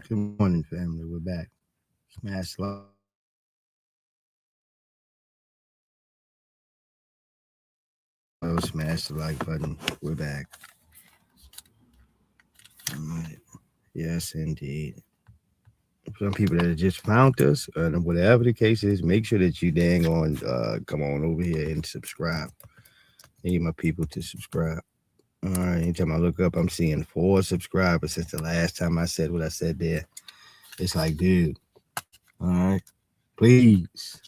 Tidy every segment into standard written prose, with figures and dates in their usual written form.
Good morning, family. We're back. Smash the like smash the like button. We're back. All right. Yes, indeed. Some people that have just found us, whatever the case is, make sure that you dang on come on over here and subscribe. I need my people to subscribe. All right. Anytime I look up, I'm seeing 4 subscribers since the last time I said what I said there. It's like, dude, all right, please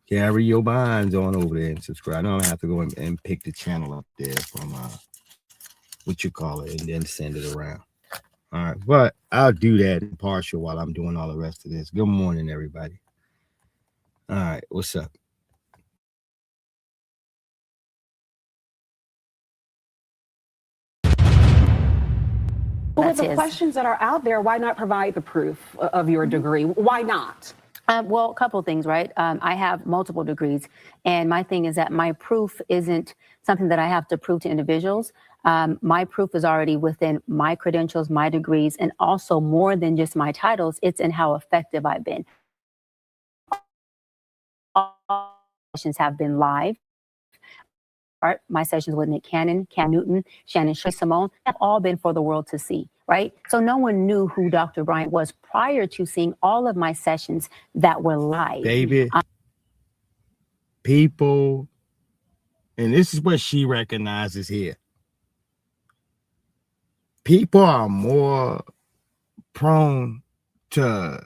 carry your minds on over there and subscribe. I don't have to go and pick the channel up there from what you call it and then send it around. All right, but I'll do that in partial while I'm doing all the rest of this. Good morning, everybody. All right, what's up? With the questions that are out there, why not provide the proof of your degree? Why not? Well, a couple of things, right? I have multiple degrees, and my thing is that my proof isn't something that I have to prove to individuals. My proof is already within my credentials, my degrees, and also more than just my titles. It's in how effective I've been. All sessions have been live. My sessions with Nick Cannon, Cam Newton, Shannon Simone have all been for the world to see, right? So no one knew who Dr. Bryant was prior to seeing all of my sessions that were live. Baby, people, and this is what she recognizes here. People are more prone to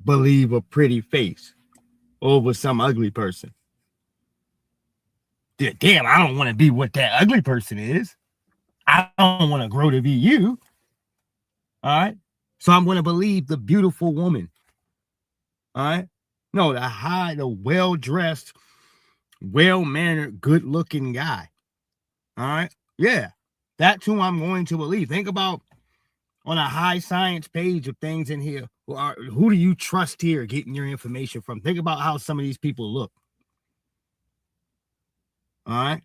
believe a pretty face over some ugly person. Damn, I don't want to be what that ugly person is. I don't want to grow to be you. All right. So I'm going to believe the beautiful woman. All right. No, the well-dressed, well-mannered, good-looking guy. All right. Yeah. That's who I'm going to believe. Think about on a high science page of things in here. Who do you trust here getting your information from? Think about how some of these people look. All right.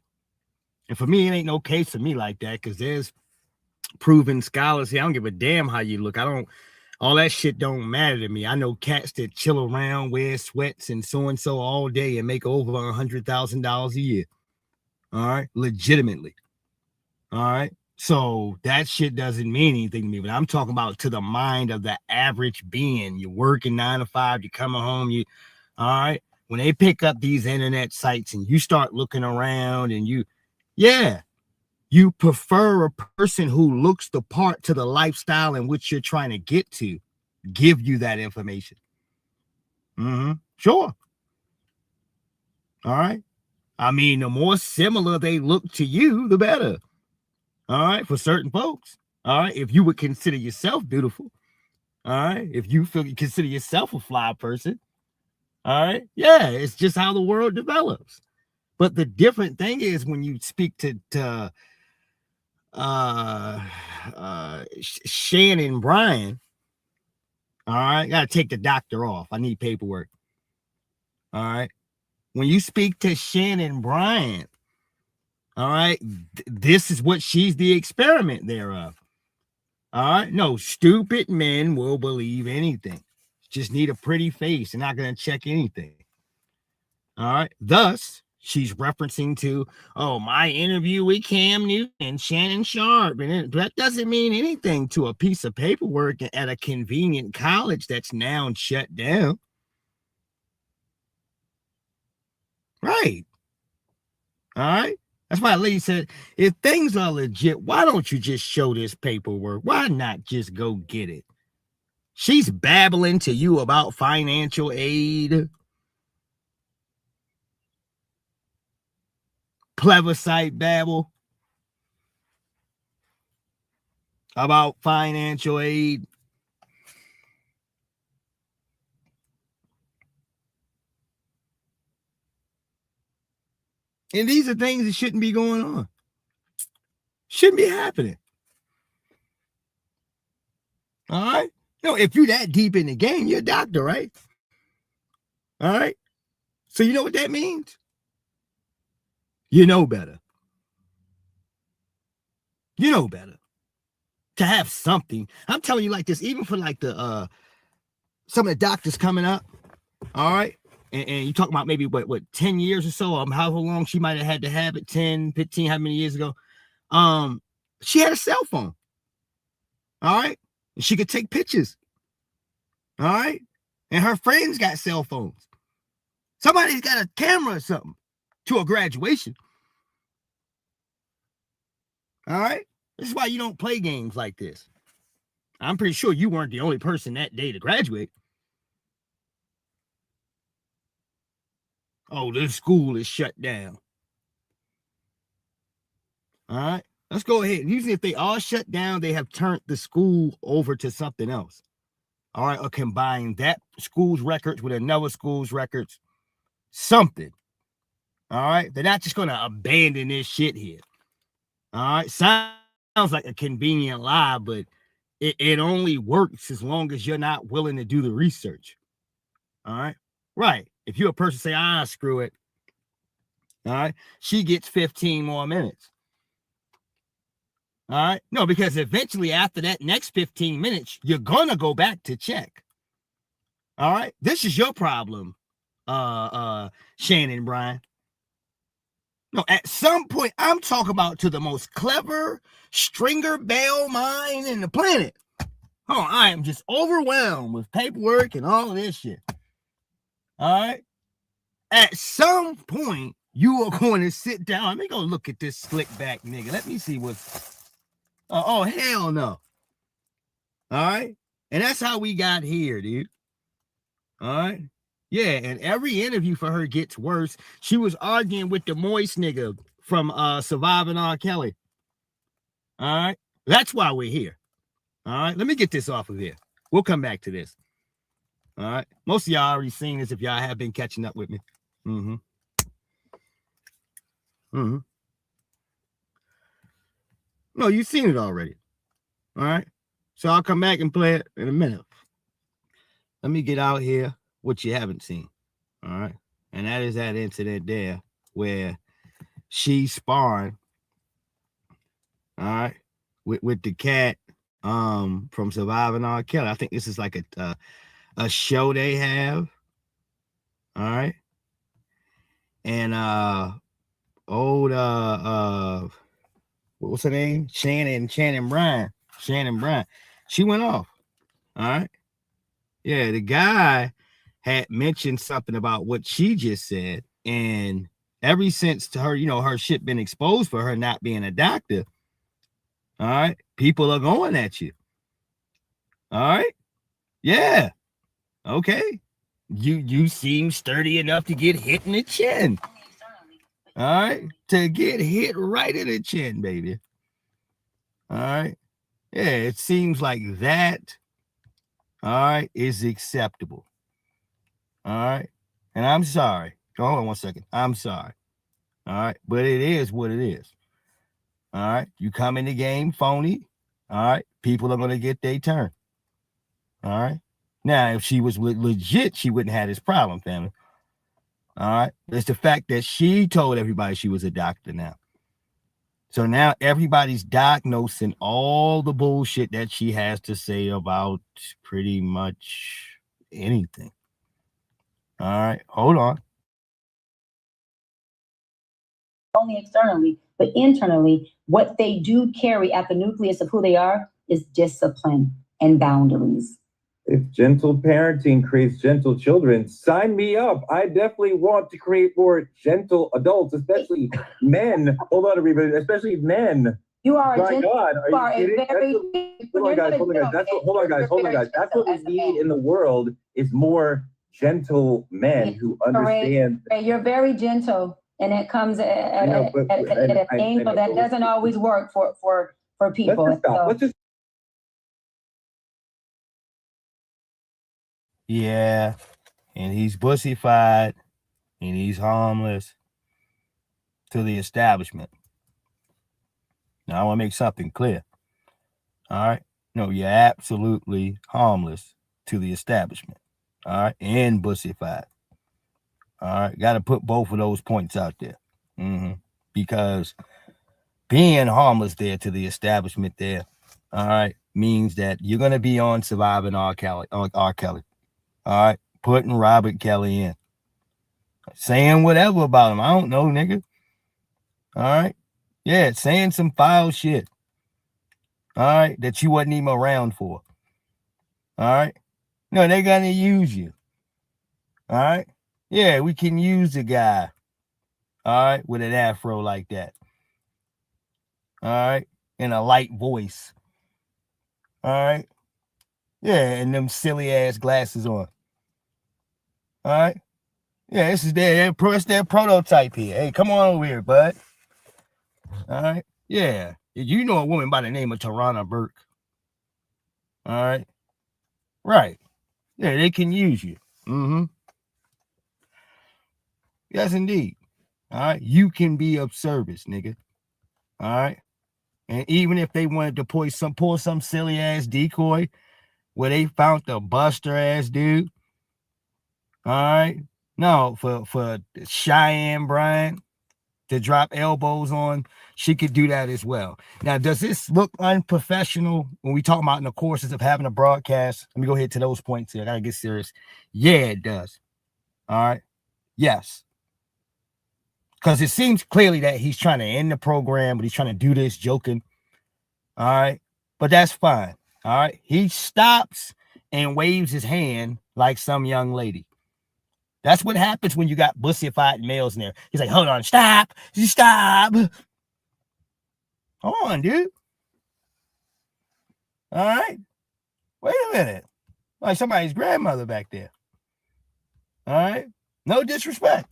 And for me, it ain't no case for me like that because there's proven scholars here. I don't give a damn how you look. All that shit don't matter to me. I know cats that chill around, wear sweats and so all day and make over $100,000 a year. All right. Legitimately. All right. So that shit doesn't mean anything to me, but I'm talking about to the mind of the average being. You're working 9 to 5, you're coming home, all right. When they pick up these internet sites and you start looking around and you prefer a person who looks the part to the lifestyle in which you're trying to get to, give you that information. Sure. All right. I mean, the more similar they look to you, the better. All right. For certain folks. All right. If you would consider yourself beautiful. All right. If you consider yourself a fly person. All right. Yeah. It's just how the world develops. But the different thing is when you speak to Shannon Bryant. All right. Got to take the doctor off. I need paperwork. All right. When you speak to Shannon Bryant, all right, this is what she's the experiment thereof. All right. No, stupid men will believe anything. Just need a pretty face. They're not going to check anything. All right. Thus, she's referencing to, my interview with Cam Newton and Shannon Sharp. And that doesn't mean anything to a piece of paperwork at a convenient college that's now shut down. Right. All right. That's why Lee said, if things are legit, why don't you just show this paperwork? Why not just go get it? She's babbling to you about financial aid, plebiscite babble about financial aid. And these are things that shouldn't be going on. Shouldn't be happening. All right. If you're that deep in the game, you're a doctor, right? All right. So you know what that means? You know better. You know better. to have something. I'm telling you like this, even for like the some of the doctors coming up, all right, and you talk about maybe what 10 years or so, however long she might have had to have it, 10, 15, how many years ago, she had a cell phone, all right, and she could take pictures, all right, and her friends got cell phones. Somebody's got a camera or something to a graduation, all right. This is why you don't play games like this. I'm pretty sure you weren't the only person that day to graduate. Oh, this school is shut down. All right, let's go ahead. Usually if they all shut down, they have turned the school over to something else. All right, or combine that school's records with another school's records. Something. All right, they're not just going to abandon this shit here. All right, sounds like a convenient lie, but it only works as long as you're not willing to do the research. All right. Right. If you're a person say, screw it. All right. She gets 15 more minutes. All right. No, because eventually after that next 15 minutes, you're going to go back to check. All right. This is your problem, Shannon Bryant. No, at some point, I'm talking about to the most clever stringer bell mind in the planet. Oh, I am just overwhelmed with paperwork and all of this shit. All right. At some point, you are going to sit down. Let me go look at this slick back nigga. Let me see what's. Oh, hell no. All right. And that's how we got here, dude. All right. Yeah. And every interview for her gets worse. She was arguing with the moist nigga from Surviving R. Kelly. All right. That's why we're here. All right. Let me get this off of here. We'll come back to this. All right. Most of y'all already seen this if y'all have been catching up with me. No, you've seen it already. All right. So I'll come back and play it in a minute. Let me get out here what you haven't seen. All right. And that is that incident there where she's sparring. All right. With the cat from Surviving R. Kelly. I think this is like a show they have. All right. And what's her name? Shannon Bryant. She went off. All right. Yeah, the guy had mentioned something about what she just said. And ever since to her, her shit been exposed for her not being a doctor. All right. People are going at you. All right. Yeah. Okay. You seem sturdy enough to get hit in the chin. All right. To get hit right in the chin, baby. All right. Yeah, it seems like that, all right, is acceptable. All right. And I'm sorry. Hold on 1 second. I'm sorry. All right. But it is what it is. All right. You come in the game phony. All right. People are going to get their turn. All right. Now, if she was legit, she wouldn't have this problem, family. All right. It's the fact that she told everybody she was a doctor now. So now everybody's diagnosing all the bullshit that she has to say about pretty much anything. All right. Hold on. Only externally, but internally, what they do carry at the nucleus of who they are is discipline and boundaries. If gentle parenting creates gentle children, sign me up. I definitely want to create more gentle adults, especially men. Hold on, everybody, especially men. You are My a gentle, God, you are you kidding? Hold on, guys. Hold on, guys. That's what we need in the world is more gentle men who understand. You're very gentle, and it comes at an angle that doesn't always work for people. Let's just stop. Let's just. Yeah, and he's bussified, and he's harmless to the establishment. Now, I want to make something clear. All right? No, you're absolutely harmless to the establishment. All right? And bussified. All right? Got to put both of those points out there. Because being harmless there to the establishment there all right, means that you're gonna be on Surviving R. Kelly, R. Kelly. All right, putting Robert Kelly in, saying whatever about him. I don't know, nigga. All right, yeah, saying some foul shit. All right, that you wasn't even around for. All right, no, they're gonna use you. All right, yeah, we can use a guy. All right, with an afro like that. All right, and a light voice. All right, yeah, and them silly ass glasses on. All right, yeah, this is their prototype here. Hey, come on over here, bud. All right, yeah, you know a woman by the name of Tarana Burke. All right, right, yeah, they can use you. Mm-hmm. Yes, indeed. All right, you can be of service, nigga. All right, and even if they wanted to pull some silly ass decoy where they found the buster ass dude. All right. No, for Cheyenne Bryant to drop elbows on, she could do that as well. Now, does this look unprofessional when we talk about in the courses of having a broadcast? Let me go ahead to those points here. I gotta get serious. Yeah, it does. All right. Yes. Because it seems clearly that he's trying to end the program, but he's trying to do this joking. All right. But that's fine. All right. He stops and waves his hand like some young lady. That's what happens when you got bussified males in there. He's like, hold on, stop. Hold on, dude. All right. Wait a minute. Like somebody's grandmother back there. All right. No disrespect.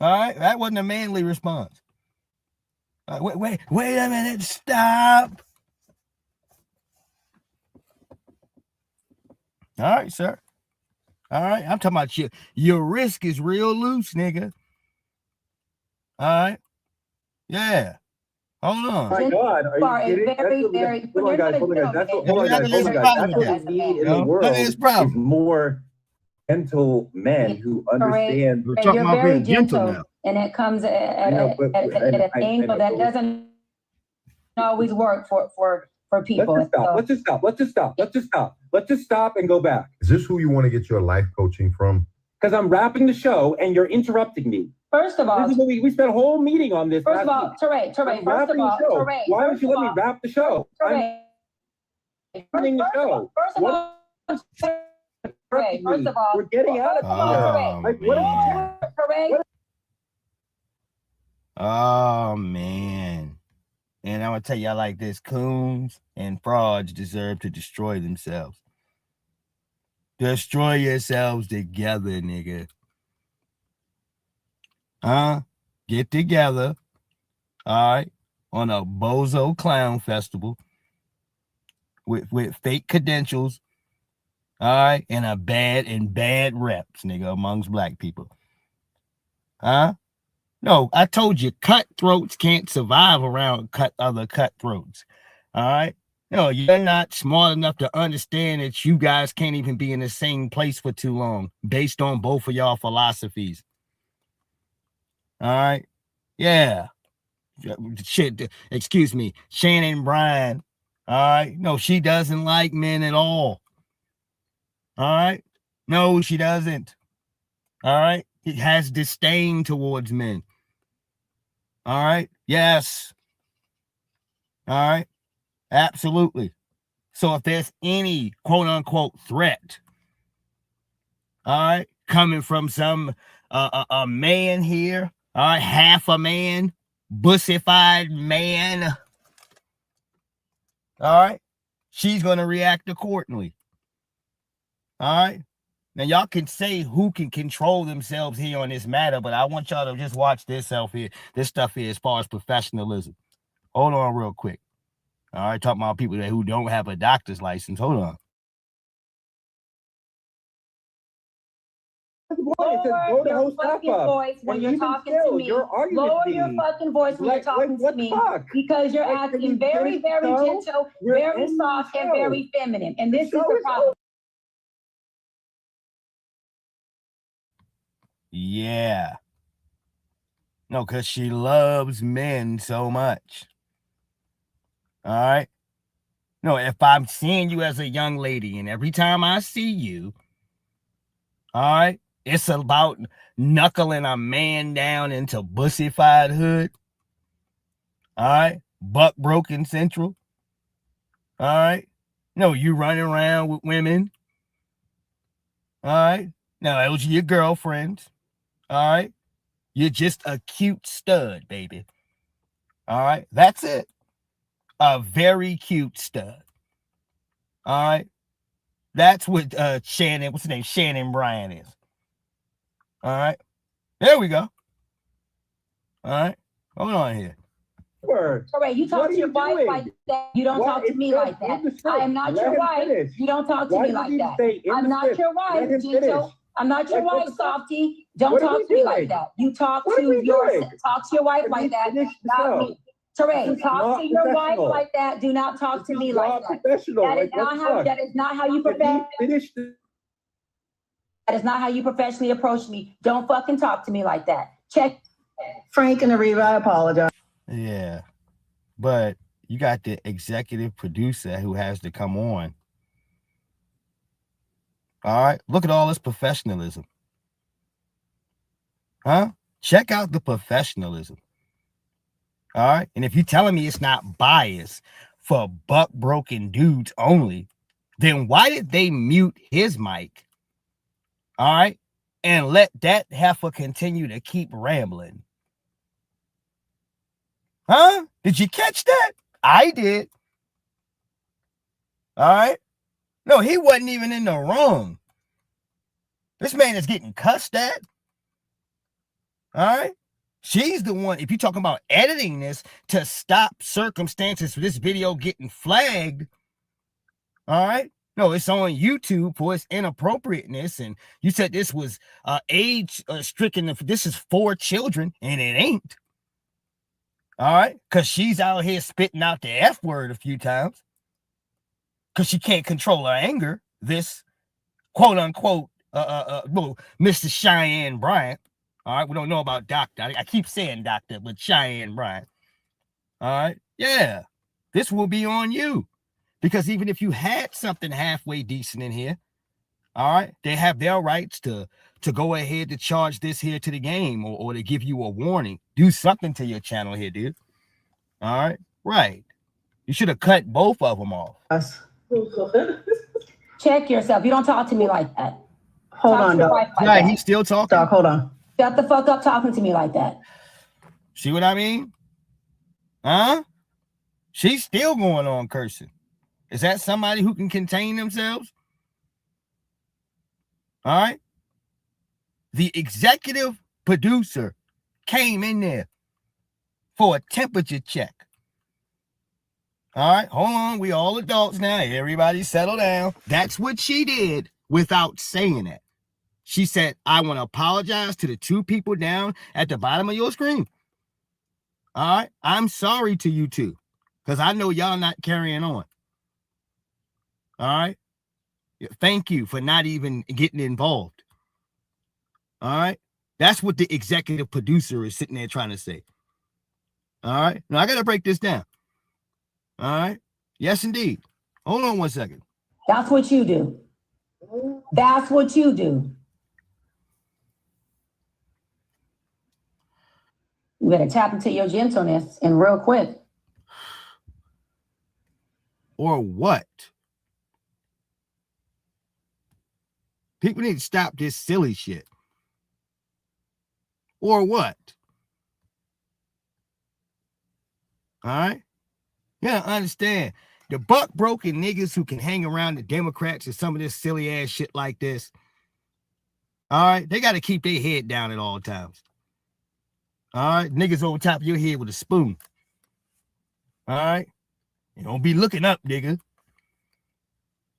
All right. That wasn't a manly response. Wait a minute. Stop. All right, sir. All right. I'm talking about you. Your wrist is real loose, nigga. All right. Yeah. Hold on. My God, are you kidding? Hold on, guys. Hold on, guys. That's what we need in the world is more gentle men who understand. You're very gentle, and it comes at an angle that doesn't always work for people. Let's just stop and go back. Is this who you want to get your life coaching from? Because I'm wrapping the show and you're interrupting me. First of all, this is what we spent a whole meeting on this. First of all, Teray, first of all, Teray, why don't you let me wrap the show? Teray, first of all, we're getting out of here. Oh man. And I'm gonna tell y'all like this: coons and frauds deserve to destroy themselves. Destroy yourselves together, nigga. Get together, all right, on a bozo clown festival with fake credentials, all right, and bad reps, nigga, amongst black people. No, I told you, cutthroats can't survive around other cutthroats. All right. No, you're not smart enough to understand that you guys can't even be in the same place for too long based on both of y'all philosophies. All right. Yeah. Shit. Excuse me. Shannon Bryant. All right. No, she doesn't like men at all. All right. No, she doesn't. All right. It has disdain towards men. All right. Yes. All right. Absolutely. So if there's any quote unquote threat, all right, coming from some a man here, all right, half a man, bussified man, all right, she's gonna react accordingly. All right. Now y'all can say who can control themselves here on this matter, but I want y'all to just watch this stuff here as far as professionalism. Hold on real quick. All right, talking about people who don't have a doctor's license. Hold on. Lower your fucking voice when you're talking to me. Lower your fucking voice when you're talking to me, because you're acting very, very gentle, very soft, and very feminine. And this is the problem. Yeah. No, because she loves men so much. All right. No, if I'm seeing you as a young lady and every time I see you, all right, it's about knuckling a man down into bussified hood. All right, buck broken central. All right, no, you running around with women. All right, now those are your girlfriends. All right, you're just a cute stud, baby. All right, that's it. A very cute stud. All right, that's what Shannon, what's his name? Shannon Bryant is. All right, there we go. All right, hold on here. Correct. You talk to your wife like that. You don't talk to me like that. I am not your wife. You don't talk to me like that. I'm not your wife, Gito. I'm not your wife, Softy. Don't talk to me like that. You talk to your wife like that, not me. Teray, talk to your wife like that. Do not talk to me like that. That is not how you That is not how you professionally approach me. Don't fucking talk to me like that. Check. Frank and Ariva, I apologize. Yeah, but you got the executive producer who has to come on. All right, look at all this professionalism. Huh? Check out the professionalism. All right, and if you're telling me it's not bias for buck broken dudes only, then why did they mute his mic? All right, and let that heifer continue to keep rambling. Huh? Did you catch that? I did. All right. No, he wasn't even in the wrong. This man is getting cussed at. All right. She's the one, if you're talking about editing this to stop circumstances for this video getting flagged. All right. No, it's on YouTube for its inappropriateness. And you said this was age stricken. This is for children, and it ain't. All right, because she's out here spitting out the F word a few times because she can't control her anger. This quote unquote, Mr. Cheyenne Bryant. All right, we don't know about Doctor. I keep saying Doctor, but Cheyenne Bryant. All right, yeah, this will be on you because even if you had something halfway decent in here, all right, they have their rights to go ahead to charge this here to the game or to give you a warning. Do something to your channel here, dude. All right, right. You should have cut both of them off. Check yourself. You don't talk to me like that. Hold on, Doc. Right, he's still talking. Doc, hold on. Shut the fuck up talking to me like that. See what I mean? Huh? She's still going on cursing. Is that somebody who can contain themselves? All right. The executive producer came in there for a temperature check. All right, hold on. We all adults now. Everybody settle down. That's what she did without saying it. She said, I want to apologize to the two people down at the bottom of your screen. All right. I'm sorry to you two because I know y'all not carrying on. All right. Thank you for not even getting involved. All right. That's what the executive producer is sitting there trying to say. All right. Now I got to break this down. All right. Yes, indeed. Hold on 1 second. That's what you do. That's what you do. You better tap into your gentleness and real quick. Or what? People need to stop this silly shit. Or what? All right? You gotta understand. The buck broken niggas who can hang around the Democrats and some of this silly ass shit like this. All right? They got to keep their head down at all times. All right? Niggas over top of your head with a spoon. All right? You don't be looking up, nigga.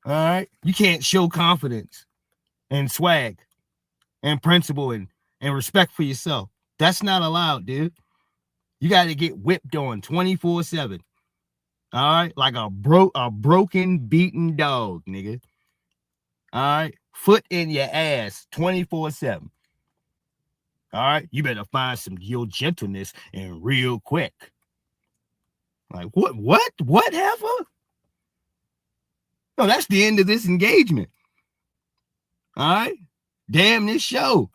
All right? You can't show confidence and swag and principle and respect for yourself. That's not allowed, dude. You got to get whipped on 24/7. All right? Like a broken, beaten dog, nigga. All right? Foot in your ass 24/7. All right? You better find some your gentleness and real quick. Like, what heifer? No, that's the end of this engagement. All right? Damn this show.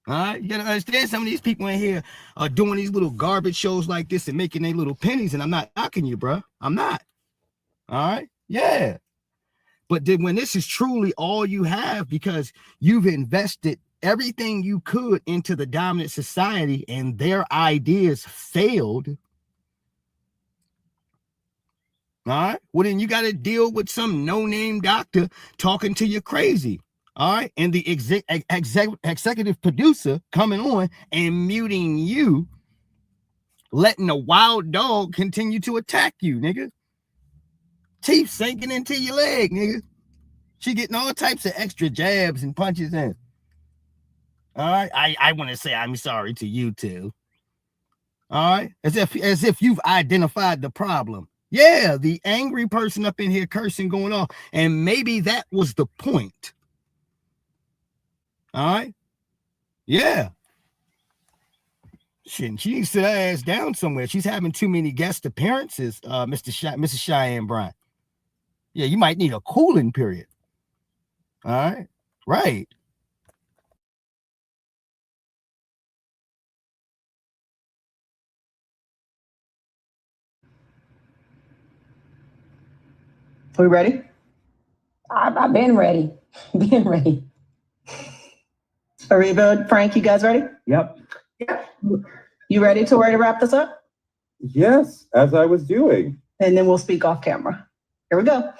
All right? You gotta understand, some of these people in here are doing these little garbage shows like this and making their little pennies, and I'm not knocking you, bro. I'm not. All right? Yeah. But then when this is truly all you have, because you've invested everything you could into the dominant society and their ideas failed, all right, well, then you got to deal with some no-name doctor talking to you crazy, all right, and the executive producer coming on and muting you, letting a wild dog continue to attack you, nigga. Teeth sinking into your leg, nigga. She getting all types of extra jabs and punches in. All right, I want to say I'm sorry to you too. All right, as if you've identified the problem. Yeah, the angry person up in here cursing going off, and maybe that was the point. All right, yeah. She needs to sit her ass down somewhere. She's having too many guest appearances, Mrs. Cheyenne Bryant. Yeah, you might need a cooling period. All right, right. Are we ready? I've been ready. Been ready. Ariba, Frank, you guys ready? Yep. You ready to wrap this up? Yes, as I was doing. And then we'll speak off camera. Here we go.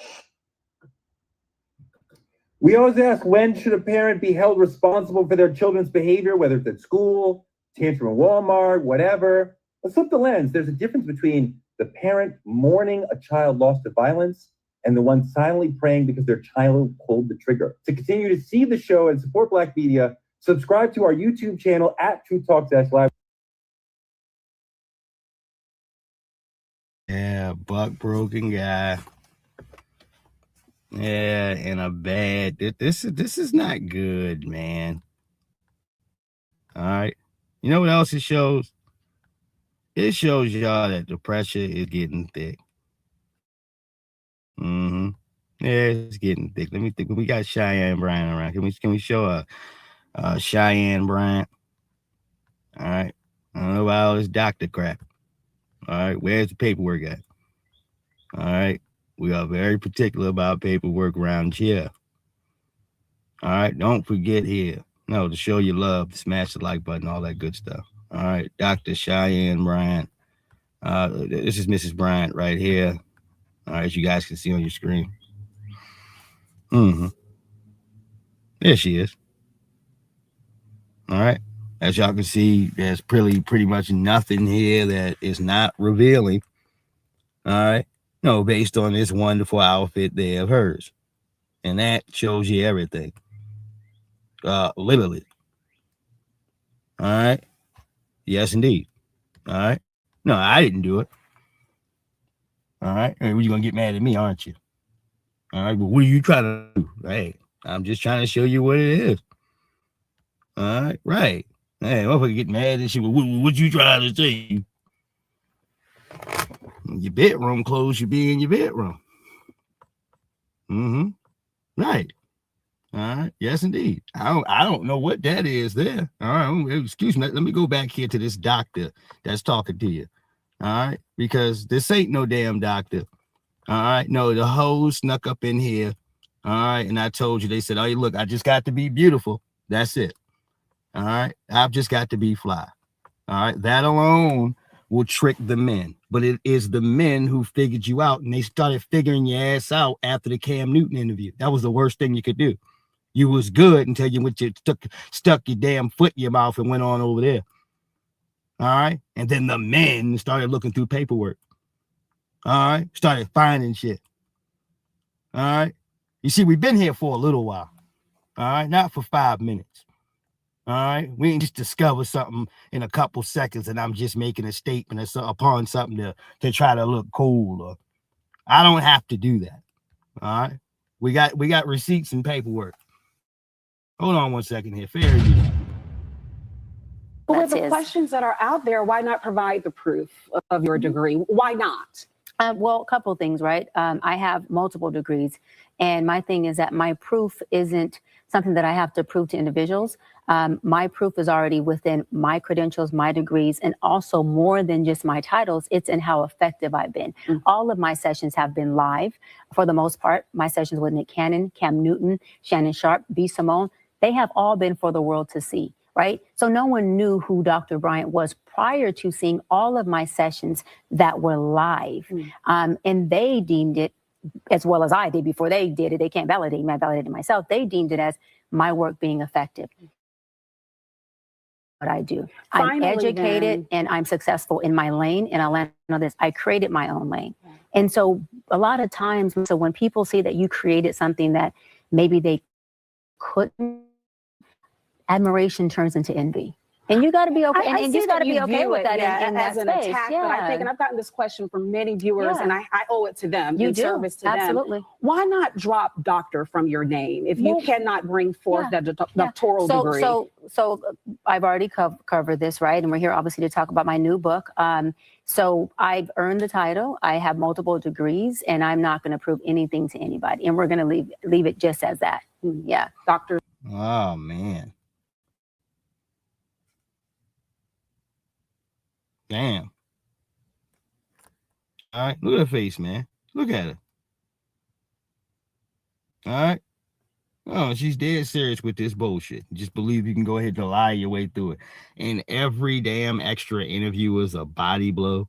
We always ask, when should a parent be held responsible for their children's behavior, whether it's at school, tantrum at Walmart, whatever? Let's flip the lens. There's a difference between the parent mourning a child lost to violence and the one silently praying because their child pulled the trigger. To continue to see the show and support Black media, subscribe to our YouTube channel at Truth Talk-Live. Yeah, buck broken guy. Yeah, and a bad. This is not good, man. All right. You know what else it shows? It shows y'all that the pressure is getting thick. Mm-hmm. Yeah, it's getting thick. Let me think. We got Cheyenne Bryant around. Can we show Cheyenne Bryant? All right. I don't know about all this doctor crap. All right. Where's the paperwork at? All right. We are very particular about paperwork around here. All right. Don't forget here. No, to show your love, to smash the like button, all that good stuff. All right. Dr. Cheyenne Bryant. This is Mrs. Bryant right here. All right. As you guys can see on your screen. Mm-hmm. There she is. All right. As y'all can see, there's pretty much nothing here that is not revealing. All right. No, based on this wonderful outfit there of hers. And that shows you everything. Literally. All right. Yes, indeed. All right. No, I didn't do it. All right. Well, you're going to get mad at me, aren't you? All right. But what are you trying to do? Hey, I'm just trying to show you what it is. All right. Right. Hey, motherfucker get mad and shit. What you trying to say? Your bedroom clothes should be in your bedroom. Mm-hmm. Right. All right. Yes, indeed. I don't know what that is there. All right. Excuse me. Let me go back here to this doctor that's talking to you. All right. Because this ain't no damn doctor. All right. No, the hoes snuck up in here. All right. And I told you, they said, oh, look, I just got to be beautiful. That's it. All right. I've just got to be fly. All right. That alone will trick the men. But it is the men who figured you out, and they started figuring your ass out after the Cam Newton interview. That was the worst thing you could do. You was good until you stuck your damn foot in your mouth and went on over there. All right. And then the men started looking through paperwork. All right. Started finding shit. All right. You see, we've been here for a little while. All right. Not for 5 minutes. All right. We ain't just discover something in a couple seconds and I'm just making a statement upon something to try to look cool. Or I don't have to do that. All right. We got receipts and paperwork. Hold on 1 second here. Fair use. With the questions that are out there, why not provide the proof of your degree? Why not? Well, a couple of things, right? I have multiple degrees, and my thing is that my proof isn't something that I have to prove to individuals. My proof is already within my credentials, my degrees, and also more than just my titles, it's in how effective I've been. All of my sessions have been live for the most part. My sessions with Nick Cannon, Cam Newton, Shannon Sharp, B. Simone, they have all been for the world to see. Right? So no one knew who Dr. Bryant was prior to seeing all of my sessions that were live. And they deemed it, as well as I did before they did it, they can't validate me, I validated myself. They deemed it as my work being effective. What I do. Finally, I'm educated and I'm successful in my lane, and I'll land on this. I created my own lane. And so a lot of times, so when people see that you created something that maybe they couldn't, admiration turns into envy. And you got to be okay. And you got to be okay with that in that as an space. attack. But I think, and I've gotten this question from many viewers, and I owe it to them, in service to Absolutely. them. Why not drop doctor from your name if you cannot bring forth that doctoral degree? So I've already covered this, right? And we're here obviously to talk about my new book. So I've earned the title. I have multiple degrees, and I'm not going to prove anything to anybody. And we're going to leave it just as that. Yeah, doctor. Oh man. Damn. All right, look at her face, man. Look at her. All right. Oh, she's dead serious with this bullshit. Just believe you can go ahead and lie your way through it. And every damn extra interview is a body blow.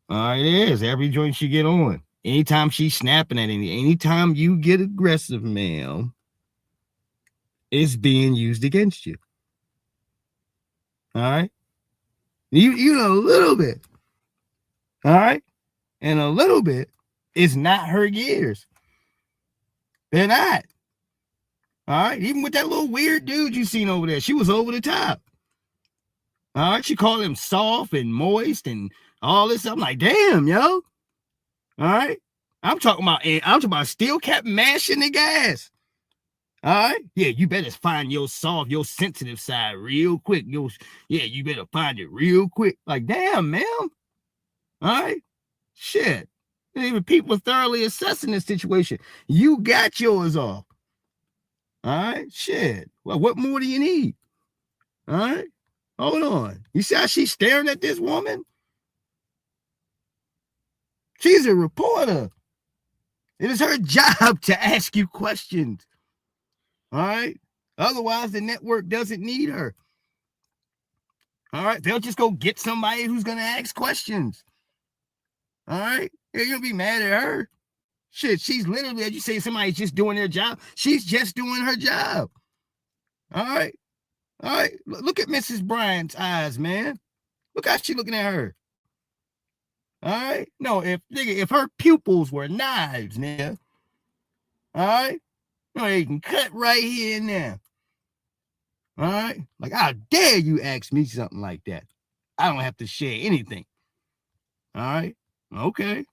All right, it is. Every joint she get on. Anytime she's snapping at anytime you get aggressive, ma'am, it's being used against you. All right. You know a little bit. All right. And a little bit is not her years. They're not. All right. Even with that little weird dude you seen over there, she was over the top. All right. She called him soft and moist and all this. I'm like, damn, yo. All right. I'm talking about still kept mashing the gas. All right. Yeah, you better find your soft, your sensitive side real quick. You better find it real quick. Like, damn, ma'am. All right. Shit. Even people thoroughly assessing this situation. You got yours off. All right. Shit. Well, what more do you need? All right. Hold on. You see how she's staring at this woman? She's a reporter. It is her job to ask you questions. All right. Otherwise, the network doesn't need her. All right. They'll just go get somebody who's going to ask questions. All right. You're going to be mad at her. Shit. She's literally, as you say, somebody's just doing their job. She's just doing her job. All right. All right. Look at Mrs. Bryant's eyes, man. Look how she's looking at her. All right. No, if her pupils were knives, nigga. All right. No, they can cut right here and there. All right. Like, how dare you ask me something like that? I don't have to share anything. All right. Okay.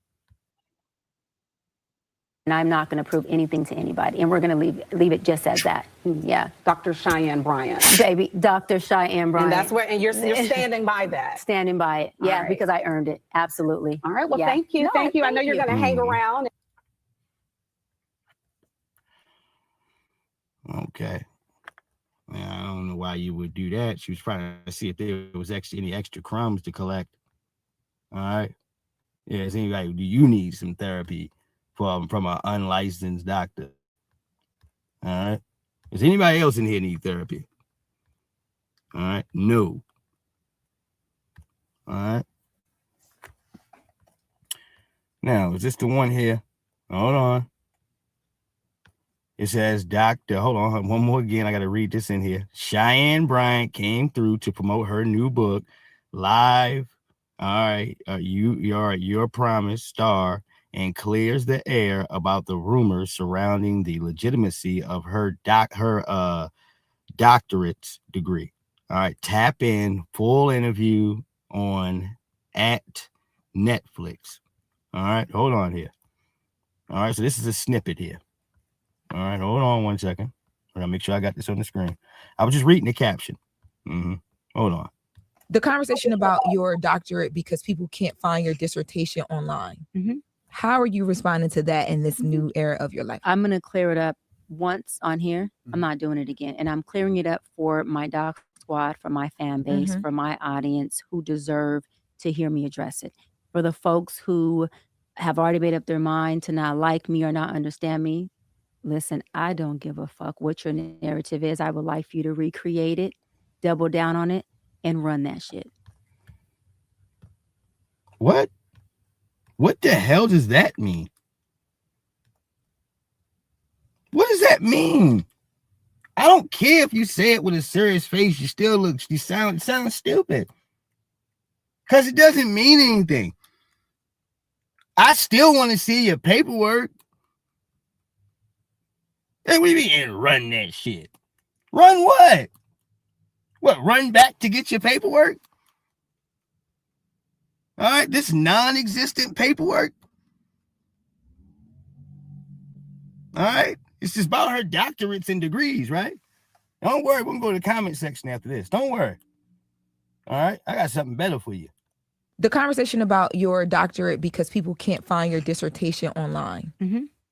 And I'm not going to prove anything to anybody. And we're going to leave it just as that. Yeah. Dr. Cheyenne Bryant. Baby, Dr. Cheyenne Bryant. And that's where, and you're standing by that. Standing by it. Yeah, right. Because I earned it. Absolutely. All right. Well, thank you. Thank you. I know you're going to hang around. Okay. I don't know why you would do that. She was trying to see if there was any extra crumbs to collect. All right. Yeah, is anybody, do you need some therapy from an unlicensed doctor? All right. Does anybody else in here need therapy? All right. No. All right. Now, is this the one here? Hold on. It says, hold on, one more again. I got to read this in here. Cheyenne Bryant came through to promote her new book, Live. All right. Your Promise star, and clears the air about the rumors surrounding the legitimacy of her doctorate degree. All right. Tap in, full interview at Netflix. All right. Hold on here. All right. So this is a snippet here. All right, hold on 1 second. I gotta make sure I got this on the screen. I was just reading the caption. Hold on. The conversation about your doctorate because people can't find your dissertation online. Mm-hmm. How are you responding to that in this new era of your life? I'm going to clear it up once on here. I'm not doing it again. And I'm clearing it up for my doc squad, for my fan base, for my audience who deserve to hear me address it. For the folks who have already made up their mind to not like me or not understand me, listen, I don't give a fuck what your narrative is. I would like for you to recreate it, double down on it, and run that shit. What? What the hell does that mean? What does that mean? I don't care if you say it with a serious face. You sound stupid. Because it doesn't mean anything. I still want to see your paperwork. Hey, what do you mean run that shit? Run what? What, run back to get your paperwork? All right, this non-existent paperwork. All right, it's just about her doctorates and degrees, right? Don't worry, we're going to go to the comment section after this. Don't worry. All right, I got something better for you. The conversation about your doctorate because people can't find your dissertation online.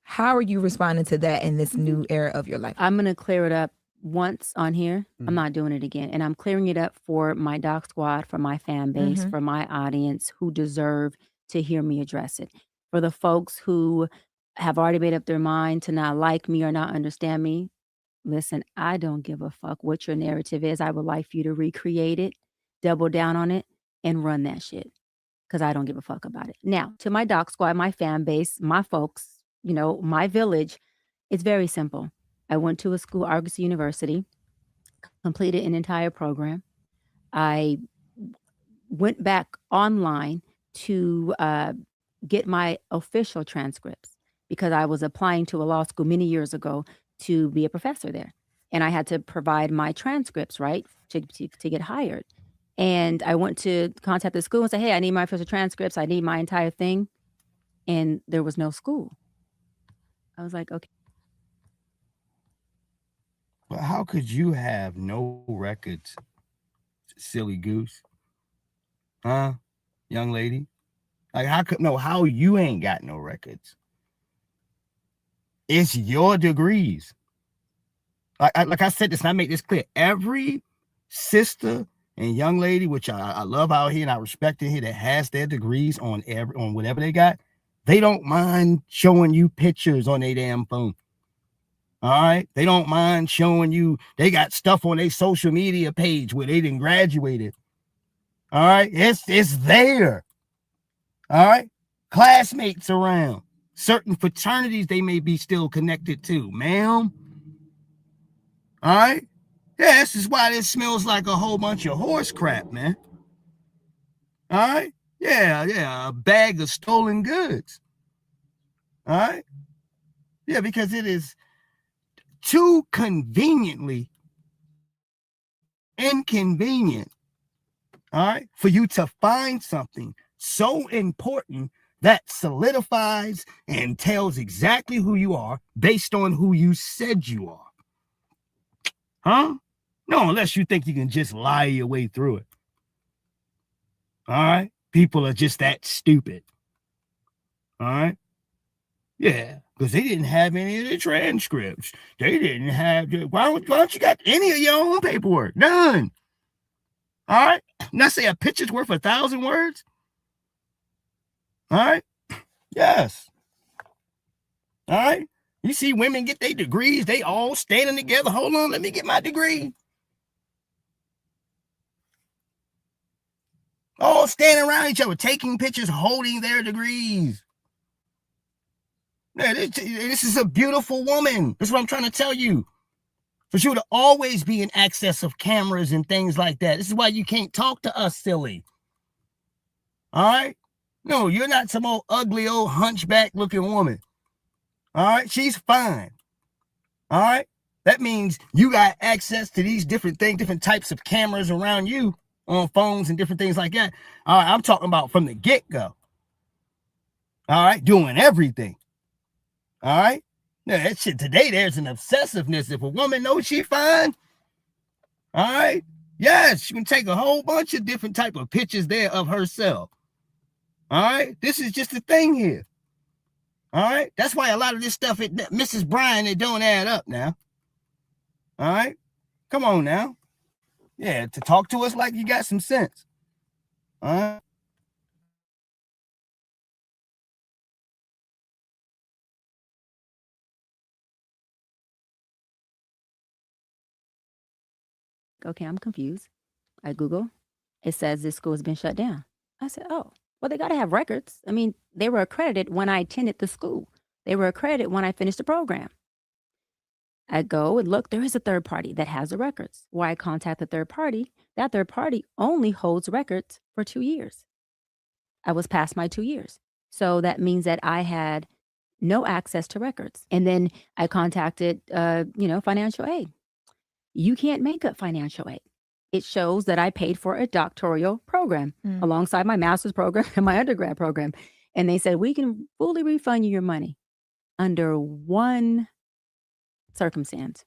How are you responding to that in this new era of your life? I'm going to clear it up once on here. I'm not doing it again. And I'm clearing it up for my doc squad, for my fan base, for my audience who deserve to hear me address it. For the folks who have already made up their mind to not like me or not understand me, listen, I don't give a fuck what your narrative is. I would like for you to recreate it, double down on it, and run that shit. Because I don't give a fuck about it. Now, to my doc squad, my fan base, my folks, you know, my village, it's very simple. I went to a school, Argos University, completed an entire program. I went back online to get my official transcripts because I was applying to a law school many years ago to be a professor there. And I had to provide my transcripts, right, to get hired. And I went to contact the school and say, hey, I need my official transcripts. I need my entire thing. And there was no school. I was like, okay. But how could you have no records, silly goose? Huh, young lady? Like, how you ain't got no records? It's your degrees. Like I said this, and I make this clear. Every sister and young lady, which I love out here and I respect it here, that has their degrees on whatever they got, they don't mind showing you pictures on their damn phone. All right, they don't mind showing you they got stuff on their social media page where they didn't graduated. All right, it's there. All right, classmates around, certain fraternities they may be still connected to, ma'am. All right, yeah, this is why this smells like a whole bunch of horse crap, man. All right, yeah, a bag of stolen goods. All right, yeah, because it is too conveniently inconvenient, all right, for you to find something so important that solidifies and tells exactly who you are based on who you said you are. Huh? No, unless you think you can just lie your way through it. All right? People are just that stupid. All right? Yeah, because they didn't have any of the transcripts. They didn't have why don't you got any of your own paperwork? None. All right? Not say a picture's worth 1,000 words. All right? Yes. All right? You see women get their degrees, they all standing together. Hold on, let me get my degree. All standing around each other, taking pictures, holding their degrees. Yeah, this is a beautiful woman. That's what I'm trying to tell you. For you to always be in access of cameras and things like that. This is why you can't talk to us silly. All right? No, you're not some old ugly old hunchback looking woman. All right? She's fine. All right? That means you got access to these different things, different types of cameras around you on phones and different things like that. All right? I'm talking about from the get-go. All right? Doing everything. All right? Now, that shit today, there's an obsessiveness. If a woman knows she's fine, all right, Yes, she can take a whole bunch of different type of pictures there of herself. All right, this is just a thing here. All right, that's why a lot of this stuff, Mrs. Bryant, it don't add up now. All right, come on now. Yeah, to talk to us like you got some sense. All right. Okay, I'm confused. I Google. It says this school has been shut down. I said, oh, well, they got to have records. I mean, they were accredited when I attended the school. They were accredited when I finished the program. I go and look, there is a third party that has the records. Why I contact the third party? That third party only holds records for 2 years. I was past my 2 years. So that means that I had no access to records. And then I contacted, financial aid. You can't make up financial aid. It shows that I paid for a doctoral program alongside my master's program and my undergrad program. And they said, we can fully refund you your money under one circumstance.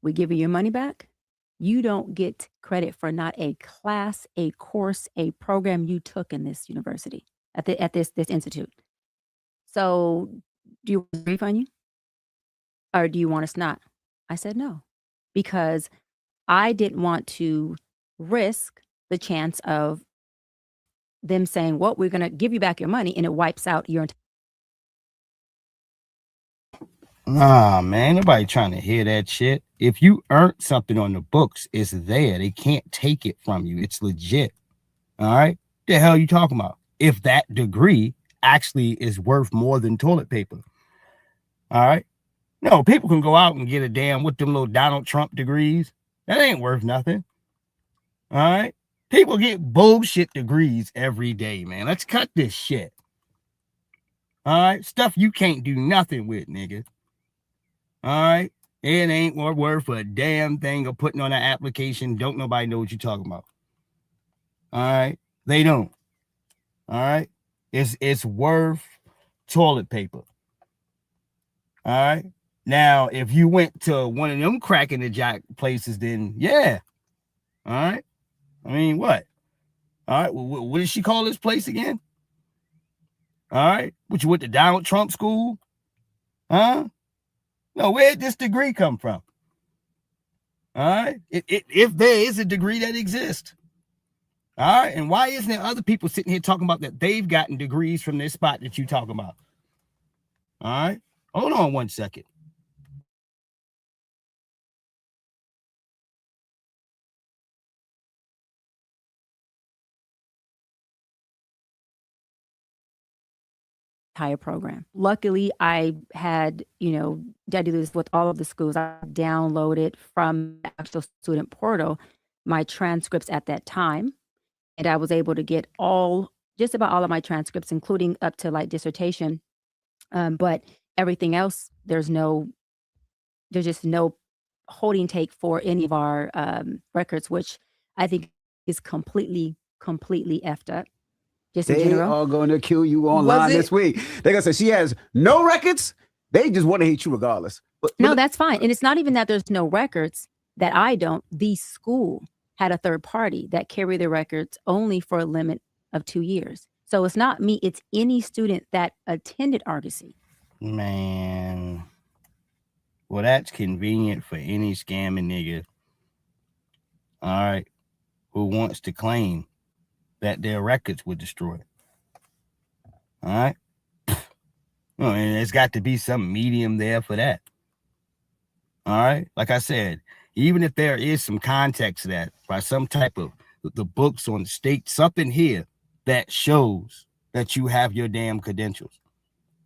We give you your money back. You don't get credit for not a class, a course, a program you took in this university, at this institute. So do you want us to refund you? Or do you want us not? I said no, because I didn't want to risk the chance of them saying, well, we're going to give you back your money, and it wipes out your entire. Nah, man, nobody trying to hear that shit. If you earned something on the books, it's there. They can't take it from you. It's legit. All right? The hell you talking about? If that degree actually is worth more than toilet paper. All right? No, people can go out and get a damn with them little Donald Trump degrees. That ain't worth nothing. All right? People get bullshit degrees every day, man. Let's cut this shit. All right? Stuff you can't do nothing with, nigga. All right? It ain't worth a damn thing of putting on an application. Don't nobody know what you're talking about. All right? They don't. All right? It's worth toilet paper. All right? Now, if you went to one of them cracking the jack places, then yeah. All right? I mean, what? All right? What did she call this place again? All right? What, you went to Donald Trump school? Huh? No, where'd this degree come from? All right? If there is a degree that exists. All right? And why isn't there other people sitting here talking about that they've gotten degrees from this spot that you talking about? All right? Hold on one second. Entire program. Luckily, I had, I do this with all of the schools. I downloaded from the actual student portal my transcripts at that time, and I was able to get just about all of my transcripts, including up to like dissertation. But everything else, there's just no holding take for any of our records, which I think is completely effed up. Just in They general. are going to kill you online this week. They're going to say she has no records. They just want to hate you regardless. But No, that's fine. And it's not even that there's no records that I don't. The school had a third party that carried the records only for a limit of 2 years. So it's not me. It's any student that attended Argosy. Man. Well, that's convenient for any scamming nigga. All right. Who wants to claim that their records were destroyed. All right. Well, and there's got to be some medium there for that. All right. Like I said, even if there is some context to that by some type of the books on the state, something here that shows that you have your damn credentials.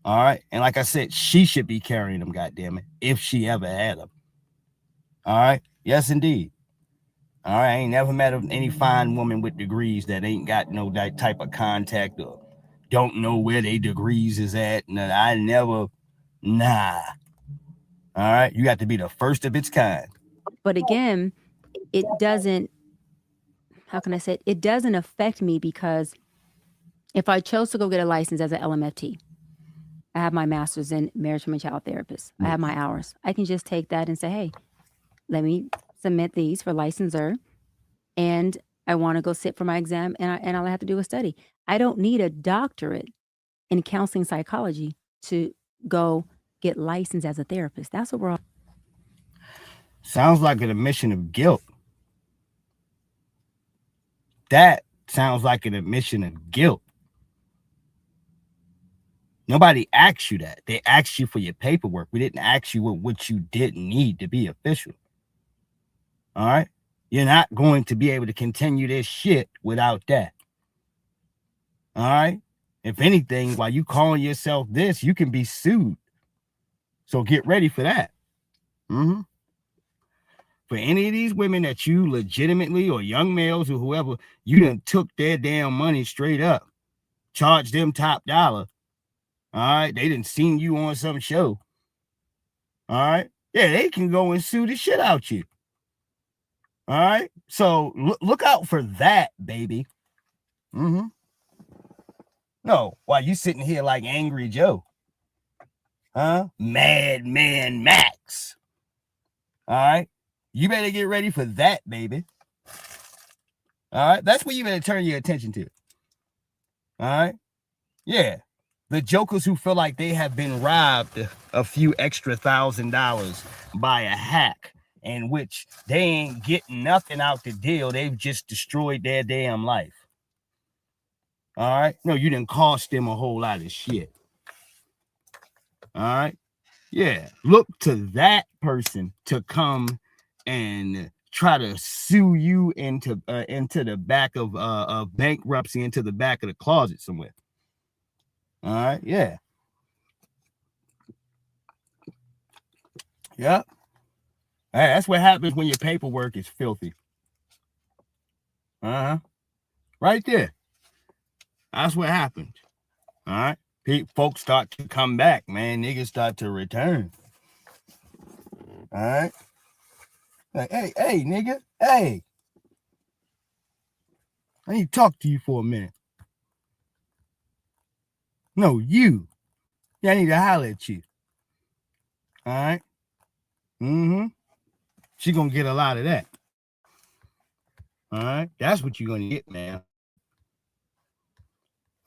All right. And like I said, she should be carrying them, goddammit, if she ever had them. All right. Yes, indeed. All right, I ain't never met any fine woman with degrees that ain't got no that type of contact or don't know where they degrees is at. Nah. All right, you got to be the first of its kind. But again, it doesn't, how can I say it? It doesn't affect me because if I chose to go get a license as an LMFT, I have my master's in marriage and child therapist. I have my hours. I can just take that and say, hey, let me submit these for licensure. and I want to go sit for my exam, and all I have to do is study. I don't need a doctorate in counseling psychology to go get licensed as a therapist. That's what we're all. Sounds like an admission of guilt. That sounds like an admission of guilt. Nobody asked you that. They asked you for your paperwork. We didn't ask you what you didn't need to be official. All right? You're not going to be able to continue this shit without that. All right? If anything, while you calling yourself this, you can be sued. So get ready for that. Mm-hmm. For any of these women that you legitimately, or young males or whoever, you done took their damn money straight up. Charged them top dollar. All right? They done seen you on some show. All right? Yeah, they can go and sue the shit out you. All right? So look out for that, baby. Mm-hmm. No, while you sitting here like Angry Joe. Huh? Madman Max. All right? You better get ready for that, baby. All right? That's what you better turn your attention to. All right? Yeah. The jokers who feel like they have been robbed a few extra $1,000 by a hack, in which they ain't getting nothing out the deal. They've just destroyed their damn life. All right? No, you didn't cost them a whole lot of shit. All right? Yeah. Look to that person to come and try to sue you into the back of bankruptcy, into the back of the closet somewhere. All right? Yeah. Yep. Hey, that's what happens when your paperwork is filthy. Uh-huh. Right there. That's what happens. All right? Folks start to come back, man. Niggas start to return. All right? Like, hey, nigga. Hey. I need to talk to you for a minute. No, you. Yeah, I need to holler at you. All right? Mm-hmm. She gonna get a lot of that. All right? That's what you're gonna get, man.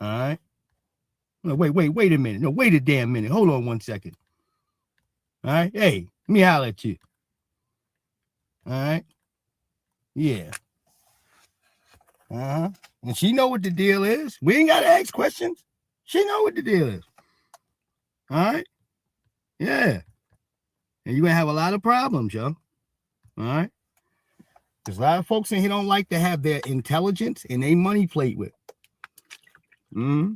All right? No, wait a minute. No, wait a damn minute. Hold on 1 second. All right? Hey, let me holler at you. All right? Yeah. Uh-huh. And she know what the deal is. We ain't got to ask questions. She know what the deal is. All right? Yeah. And you're going to have a lot of problems, yo. All right? There's a lot of folks in here don't like to have their intelligence and their money played with. Mm-hmm.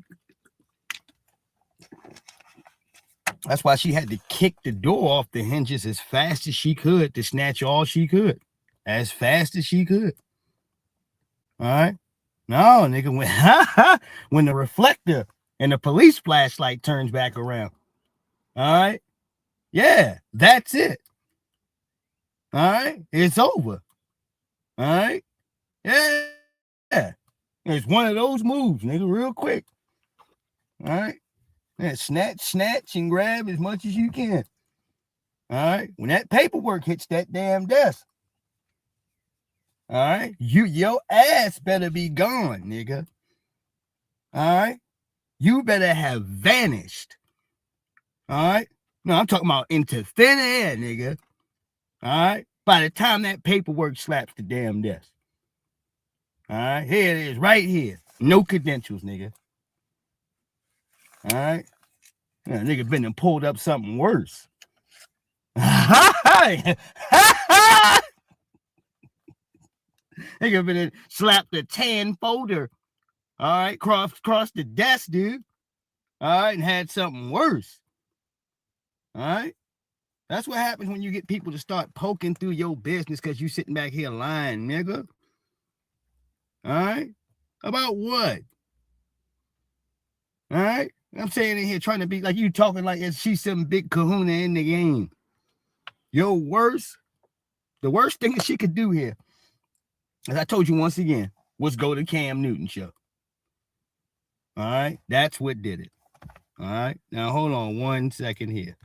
That's why she had to kick the door off the hinges as fast as she could to snatch all she could. As fast as she could. All right? No, nigga, when the reflector and the police flashlight turns back around. All right? Yeah, that's it. All right? It's over. All right? Yeah. It's one of those moves, nigga, real quick. All right? Yeah, snatch, and grab as much as you can. All right? When that paperwork hits that damn desk, all right, your ass better be gone, nigga. All right, you better have vanished. All right, no, I'm talking about into thin air, nigga. All right, by the time that paperwork slaps the damn desk. All right, here it is, right here. No credentials, nigga. All right, yeah, nigga been and pulled up something worse. Nigga been and slapped the tan folder. All right, cross the desk, dude. All right, and had something worse. All right, that's what happens when you get people to start poking through your business because you sitting back here lying, nigga. All right, about what? All right, I'm saying in here trying to be like you talking like she's some big kahuna in the game. The worst thing that she could do here, as I told you once again, was go to Cam Newton show. All right, that's what did it. All right, now hold on 1 second here.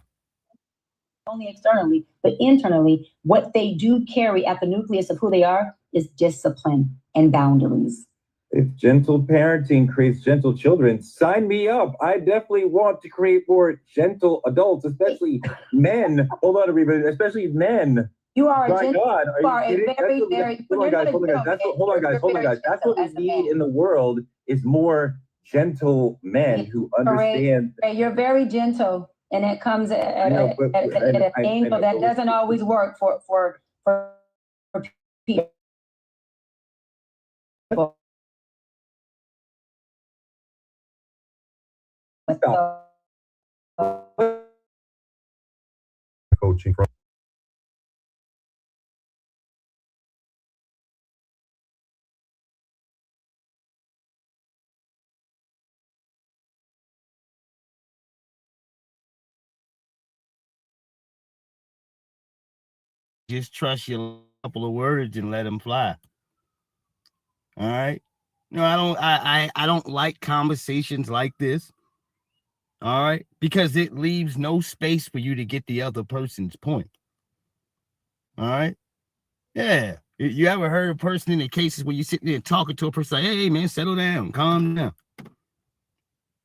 only externally, but internally, what they do carry at the nucleus of who they are is discipline and boundaries. If gentle parenting creates gentle children, sign me up. I definitely want to create more gentle adults, especially men. Hold on, everybody, especially men. You are My a gentle, God, are you kidding? Hold on, guys. Hold on, guys. That's what we need in the world is more gentle men who understand. You're very gentle, and it comes at an angle that doesn't always work for people. Coaching from. Just trust your couple of words and let them fly. All right. No, I don't like conversations like this. All right, because it leaves no space for you to get the other person's point. All right. Yeah. You ever heard a person in the cases where you sit there talking to a person like, hey man, settle down, calm down.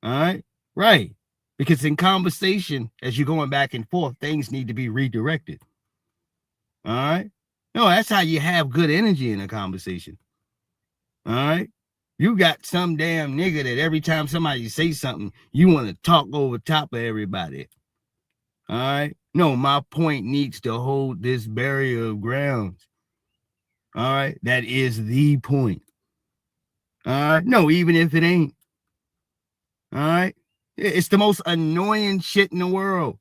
All right. Right. Because in conversation, as you're going back and forth, things need to be redirected. All right. No, that's how you have good energy in a conversation. All right. You got some damn nigga that every time somebody say something, you want to talk over top of everybody. All right. No, my point needs to hold this barrier of grounds. All right. That is the point. All right. No, even if it ain't. All right. It's the most annoying shit in the world.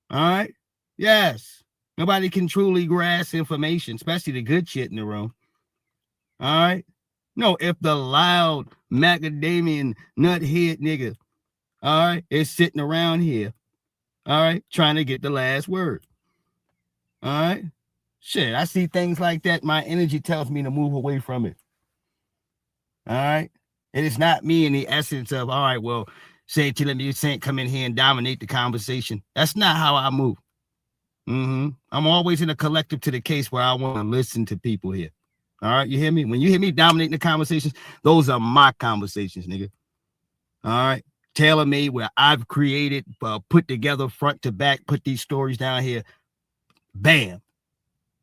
All right. Yes. Nobody can truly grasp information, especially the good shit in the room. All right. No, if the loud macadamian nuthead nigga, all right, is sitting around here, all right, trying to get the last word. All right. Shit, I see things like that. My energy tells me to move away from it. All right. And it's not me in the essence of, all right, well, say to let me come in here and dominate the conversation. That's not how I move. I'm always in a collective to the case where I want to listen to people here. All right, you hear me? When you hear me dominating the conversations, those are my conversations, nigga. All right, tailor-made where I've created, put together front to back, put these stories down here. Bam.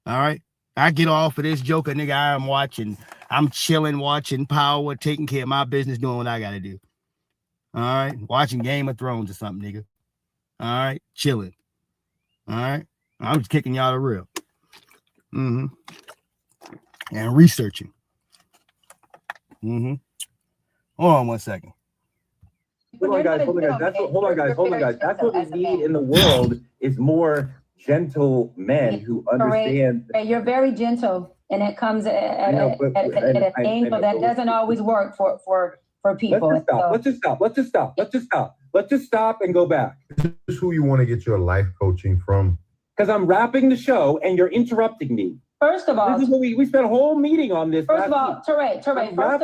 All right, I get off of this joker, nigga. I'm chilling, watching Power, taking care of my business, doing what I got to do. All right, watching Game of Thrones or something, nigga. All right, chilling. All right, I'm just kicking y'all the real. And researching. Hold on 1 second. Hold on, guys. That's what we need in the world is more gentle men who understand. You're very gentle, and it comes at an angle that doesn't always work for people. Let's just stop and go back. This is who you want to get your life coaching from. Because I'm wrapping the show and you're interrupting me. First of all, this is what we spent a whole meeting on this. First of all, Teray, why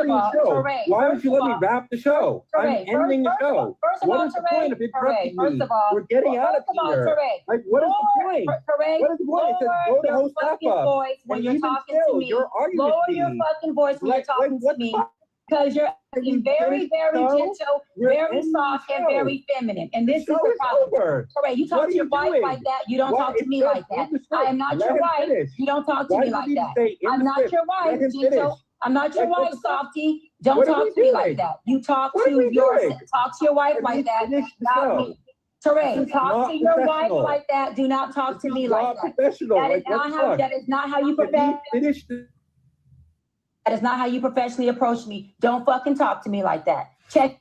don't you let me wrap the show? I'm ending the show. What is the point of interrupting me? We're getting out of here. Like, what is the point? What is the point? It says go to host up. When you're talking to me, lower your fucking voice when you're talking to me. Because you're acting very, very gentle, very soft, and very feminine. And this is the problem. Teray, you talk to your wife like that. You don't talk to me like that. I am not your wife. You don't talk to me like that. I'm not your wife, gentle. I'm not your wife, softy. Don't talk to me like that. You talk to your wife like that. Not me. Teray, talk to your wife like that. Do not talk to me like that. That is not how you professionally. That is not how you professionally approach me. Don't fucking talk to me like that. Check.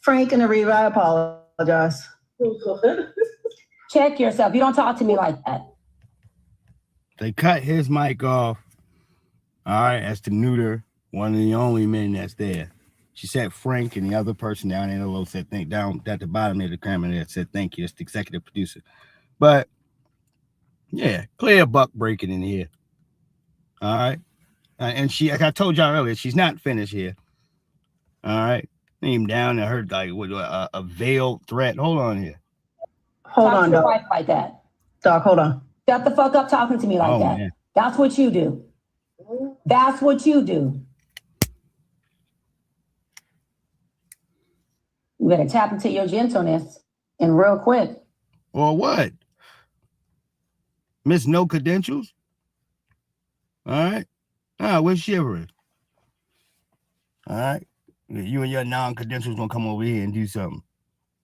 Frank and Ariva, I apologize. Check yourself. You don't talk to me like that. They cut his mic off. All right, that's to neuter one of the only men that's there. She said Frank, and the other person down there below said thank down at the bottom of the camera there said thank you. That's the executive producer. But yeah, clear buck breaking in here. All right. And she, like I told y'all earlier, she's not finished here. All right. Came down and heard like with a veiled threat. Hold on here. Hold on, your wife like that. Doc, hold on. Shut the fuck up talking to me like that. Man. That's what you do. That's what you do. You better tap into your gentleness and real quick. Or what? Miss No Credentials? All right. We're shivering. All right. You and your non-credentials gonna come over here and do something.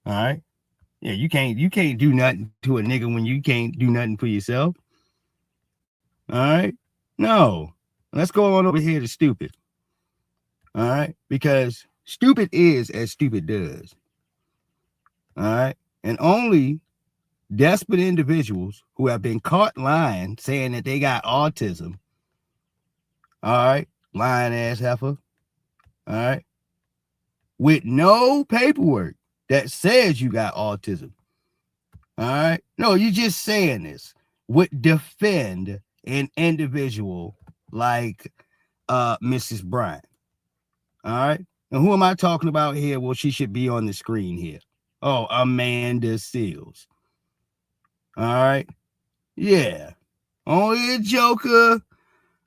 All right. Yeah, you can't do nothing to a nigga when you can't do nothing for yourself. All right. No. Let's go on over here to stupid. All right. Because stupid is as stupid does. All right. And only desperate individuals who have been caught lying, saying that they got autism. All right. Lying ass heifer. All right. With no paperwork that says you got autism. All right. No, you just saying this would defend an individual like Mrs. Bryant. All right. And who am I talking about here? Well, she should be on the screen here. Oh, Amanda Seals. All right. Yeah. Only a joker.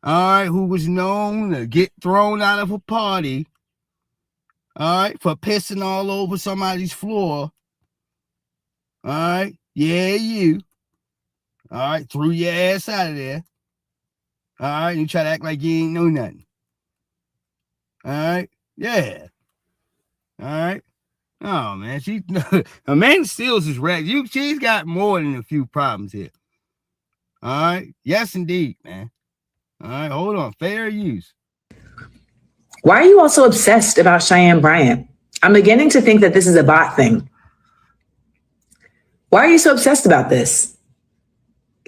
All right. Who was known to get thrown out of a party. All right. For pissing all over somebody's floor. All right. Yeah, you. All right. Threw your ass out of there. All right. You try to act like you ain't know nothing. All right. Yeah. All right. Oh, man. Amanda Seals is right. She's got more than a few problems here. All right. Yes, indeed, man. All right. Hold on. Fair use. Why are you all so obsessed about Cheyenne Bryant? I'm beginning to think that this is a bot thing. Why are you so obsessed about this?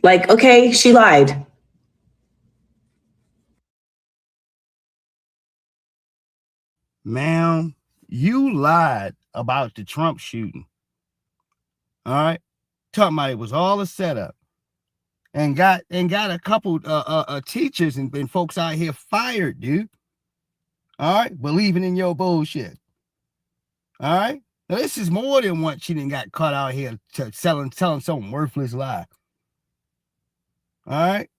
Like, okay, she lied. Ma'am, you lied about the Trump shooting. All right. Talking about it was all a setup. And got a couple teachers and folks out here fired, dude. All right. Believing in your bullshit. All right. Now, this is more than what she done got caught out here selling some worthless lie. All right.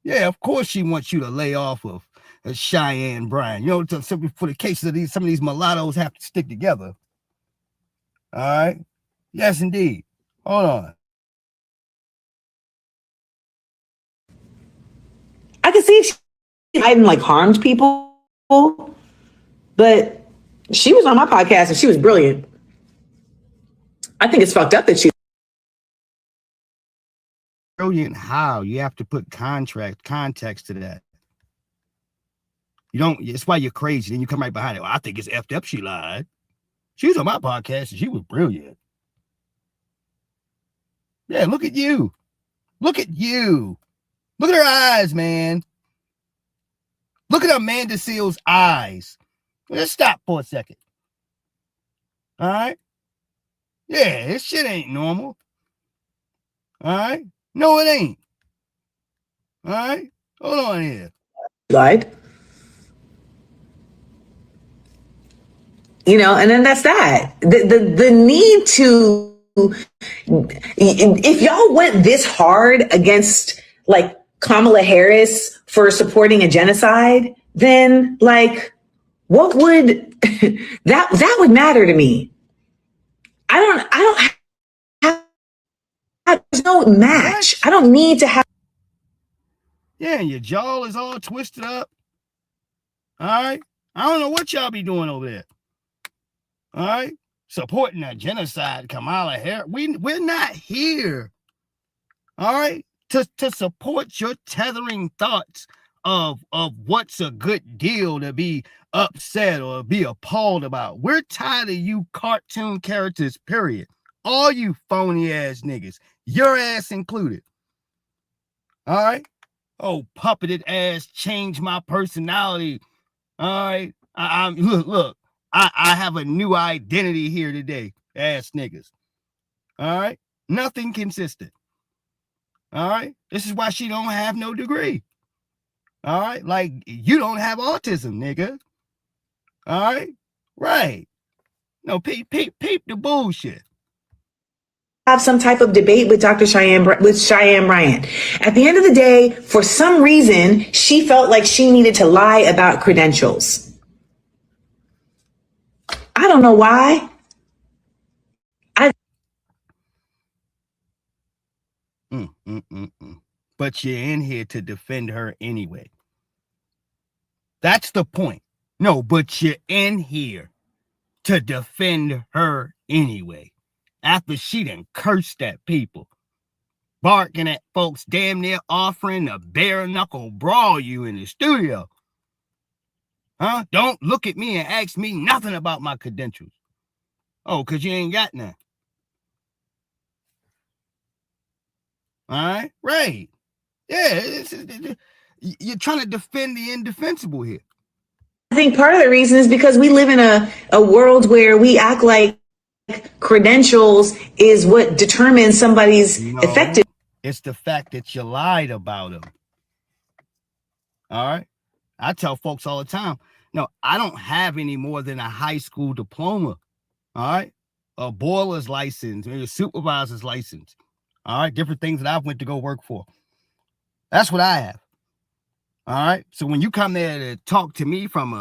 Yeah, of course she wants you to lay off of Cheyenne Bryant. You know, for the cases of some of these mulattoes have to stick together. All right. Yes, indeed. Hold on. I can see if she hadn't like harmed people, but she was on my podcast and she was brilliant. I think it's fucked up that she. Brilliant how? You have to put context to that. You don't, it's why you're crazy. Then you come right behind it. Well, I think it's effed up she lied. She was on my podcast and she was brilliant. Yeah, look at you. Look at you. Look at her eyes, man. Look at Amanda Seals' eyes. Let's stop for a second. All right? Yeah, this shit ain't normal. All right? No, it ain't. All right? Hold on here. Lied. You know, and then that's that. The need to, if y'all went this hard against like Kamala Harris for supporting a genocide, then like what would that would matter to me? I don't have there's no match. I don't need to have. Yeah, and your jaw is all twisted up. All right. I don't know what y'all be doing over there. All right. Supporting that genocide, Kamala Harris. We're not here. All right. To support your tethering thoughts of what's a good deal to be upset or be appalled about. We're tired of you cartoon characters, period. All you phony ass niggas, your ass included. All right. Oh, puppeted ass, change my personality. All right. Look. I have a new identity here today, ass niggas. All right. Nothing consistent. All right. This is why she don't have no degree. All right. Like you don't have autism, nigga. All right. Right. No, peep the bullshit. have some type of debate with Cheyenne Bryant. At the end of the day, for some reason, she felt like she needed to lie about credentials. I don't know why. But you're in here to defend her anyway. That's the point. No, but you're in here to defend her anyway. After she done cursed at people, barking at folks, damn near offering to bare knuckle brawl you in the studio. Huh? Don't look at me and ask me nothing about my credentials. Oh, because you ain't got none. All right? Right. Yeah. You're trying to defend the indefensible here. I think part of the reason is because we live in a world where we act like credentials is what determines somebody's effective. It's the fact that you lied about them. All right. I tell folks all the time, no, I don't have any more than a high school diploma. All right. A boiler's license, a supervisor's license. All right. Different things that I went to go work for. That's what I have. All right. So when you come there to talk to me from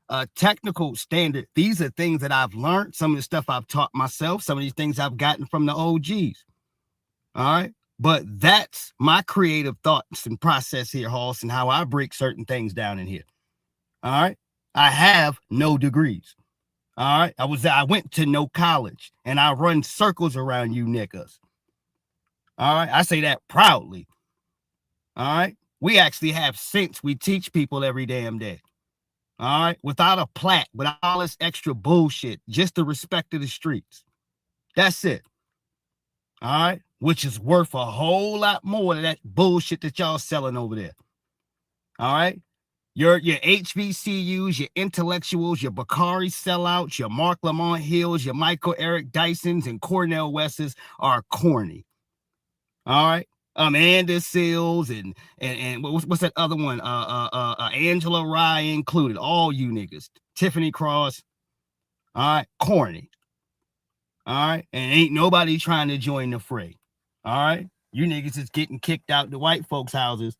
a technical standard, these are things that I've learned. Some of the stuff I've taught myself, some of these things I've gotten from the OGs. All right. But that's my creative thoughts and process here, Hoss, and how I break certain things down in here. All right. I have no degrees. All right. I went to no college and I run circles around you niggas. All right. I say that proudly. All right. We actually have sense. We teach people every damn day. All right. Without a plaque, without all this extra bullshit, just the respect of the streets. That's it. All right. Which is worth a whole lot more than that bullshit that y'all selling over there. All right. Your HBCUs, your intellectuals, your Bakari sellouts, your Mark Lamont Hills, your Michael Eric Dysons and Cornell Wests are corny. All right. Amanda Seals and what's that other one? Angela Rye included. All you niggas. Tiffany Cross. All right. Corny. All right. And ain't nobody trying to join the fray. All right. You niggas is getting kicked out the white folks' houses.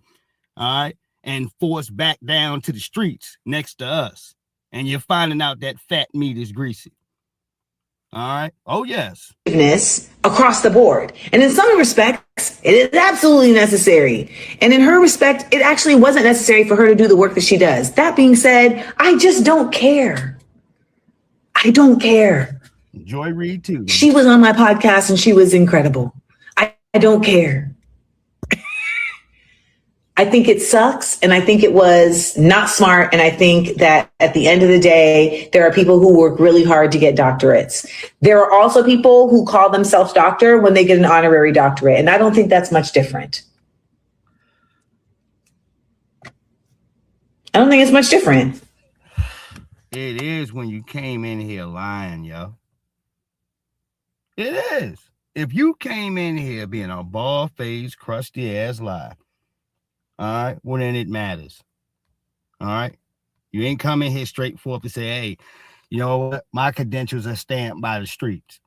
All right. And forced back down to the streets next to us. And you're finding out that fat meat is greasy. All right. Oh, yes. Across the board. And in some respects, it is absolutely necessary. And in her respect, it actually wasn't necessary for her to do the work that she does. That being said, I just don't care. I don't care. Joy Reid, too. She was on my podcast and she was incredible. I don't care. I think it sucks, and I think it was not smart, and I think that at the end of the day, there are people who work really hard to get doctorates. There are also people who call themselves doctor when they get an honorary doctorate, and I don't think that's much different. I don't think it's much different. It is when you came in here lying, yo. It is. If you came in here being a bald-faced, crusty-ass lie, all right, well, then it matters. All right. You ain't coming here straight forth to say, hey, you know what? My credentials are stamped by the streets.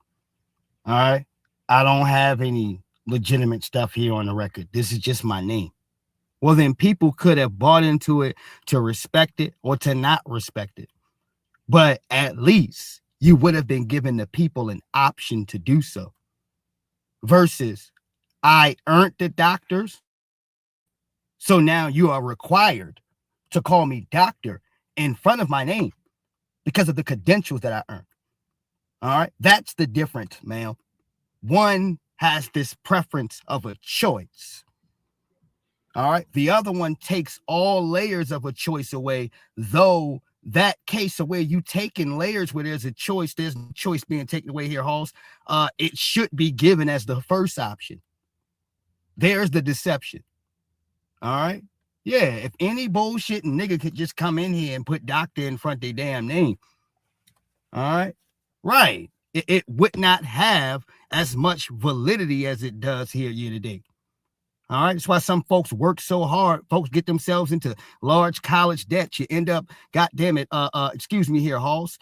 All right. I don't have any legitimate stuff here on the record. This is just my name. Well, then people could have bought into it to respect it or to not respect it. But at least you would have been given the people an option to do so. Versus, I earned the doctors. So now you are required to call me doctor in front of my name because of the credentials that I earned. All right. That's the difference, man. One has this preference of a choice. All right. The other one takes all layers of a choice away, though that case of where you taking layers where there's a choice being taken away here, Halls. It should be given as the first option. There's the deception. All right. Yeah. If any bullshit nigga could just come in here and put doctor in front of their damn name. All right. Right. It would not have as much validity as it does here today. All right. That's why some folks work so hard. Folks get themselves into large college debt. You end up, goddamn it, excuse me here, Halls,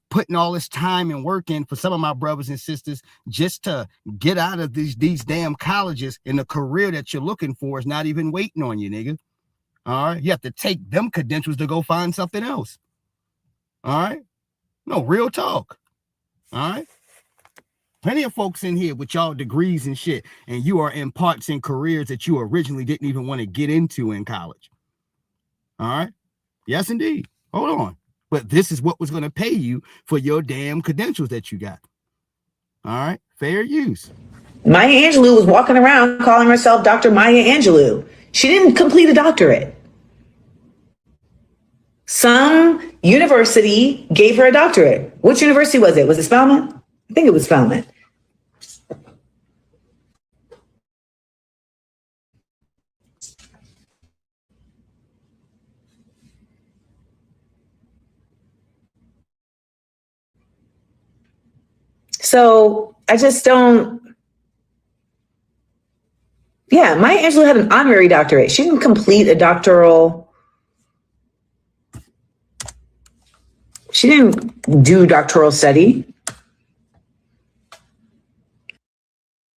putting all this time and work in for some of my brothers and sisters just to get out of these damn colleges, and the career that you're looking for is not even waiting on you, nigga. All right. You have to take them credentials to go find something else. All right. No, real talk. All right. Plenty of folks in here with y'all degrees and shit, and you are in parts and careers that you originally didn't even want to get into in college. All right. Yes, indeed. Hold on. But this is what was going to pay you for your damn credentials that you got. All right. Fair use. Maya Angelou was walking around calling herself Dr. Maya Angelou. She didn't complete a doctorate. Some university gave her a doctorate. Which university was it? Was it Spelman? I think it was Spelman. So I just don't. Yeah, Maya Angelou had an honorary doctorate. She didn't complete a doctoral. She didn't do doctoral study.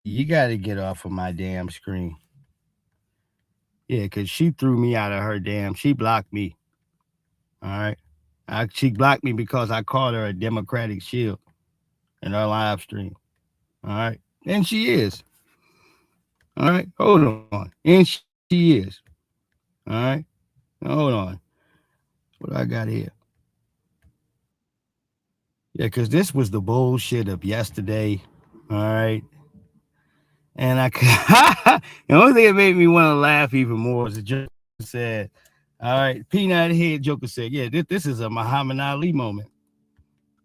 You got to get off of my damn screen. Yeah, because she threw me out of her damn. She blocked me. All right. She blocked me because I called her a Democratic shield in her live stream. All right. And she is. All right. Hold on. And she is. All right. Hold on. What do I got here? Yeah, because this was the bullshit of yesterday. All right. And the only thing that made me want to laugh even more was the Joker said, all right, Peanut Head Joker said, yeah, this is a Muhammad Ali moment.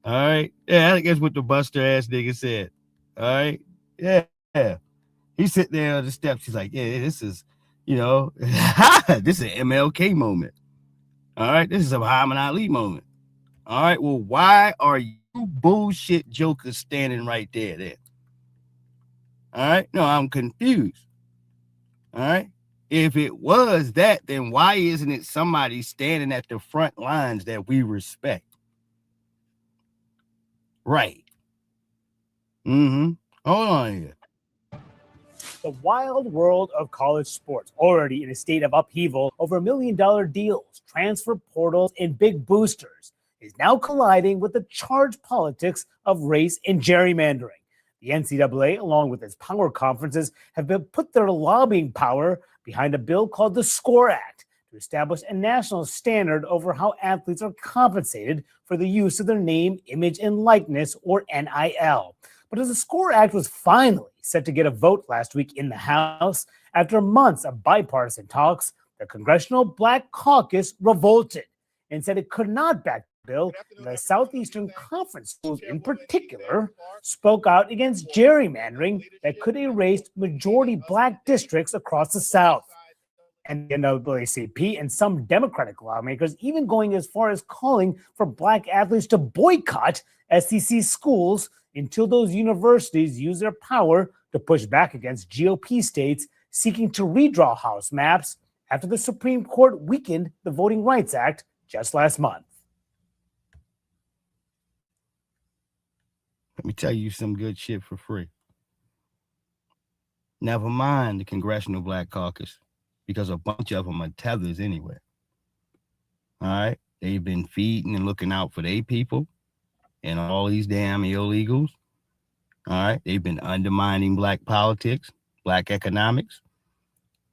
All right. Yeah, I think that's what the Buster ass nigga said. All right. Yeah. He sit there on the steps. He's like, yeah, this is, this is an MLK moment. All right. This is a Muhammad Ali moment. All right. Well, why are you bullshit jokers standing right there then? All right. No, I'm confused. All right. If it was that, then why isn't it somebody standing at the front lines that we respect? Right. Hold on here. The wild world of college sports, already in a state of upheaval over $1 million deals, transfer portals, and big boosters, is now colliding with the charged politics of race and gerrymandering. The NCAA, along with its power conferences, have put their lobbying power behind a bill called the SCORE Act to establish a national standard over how athletes are compensated for the use of their name, image, and likeness, or NIL. But as the SCORE Act was finally set to get a vote last week in the House, after months of bipartisan talks, the Congressional Black Caucus revolted and said it could not back the bill. The Southeastern Conference schools in particular spoke out against gerrymandering that could erase majority Black districts across the South. And the NAACP and some Democratic lawmakers even going as far as calling for Black athletes to boycott SEC schools until those universities use their power to push back against GOP states seeking to redraw House maps after the Supreme Court weakened the Voting Rights Act just last month. Let me tell you some good shit for free. Never mind the Congressional Black Caucus, because a bunch of them are tethers anyway. All right? They've been feeding and looking out for their people and all these damn illegals. All right? They've been undermining Black politics, Black economics.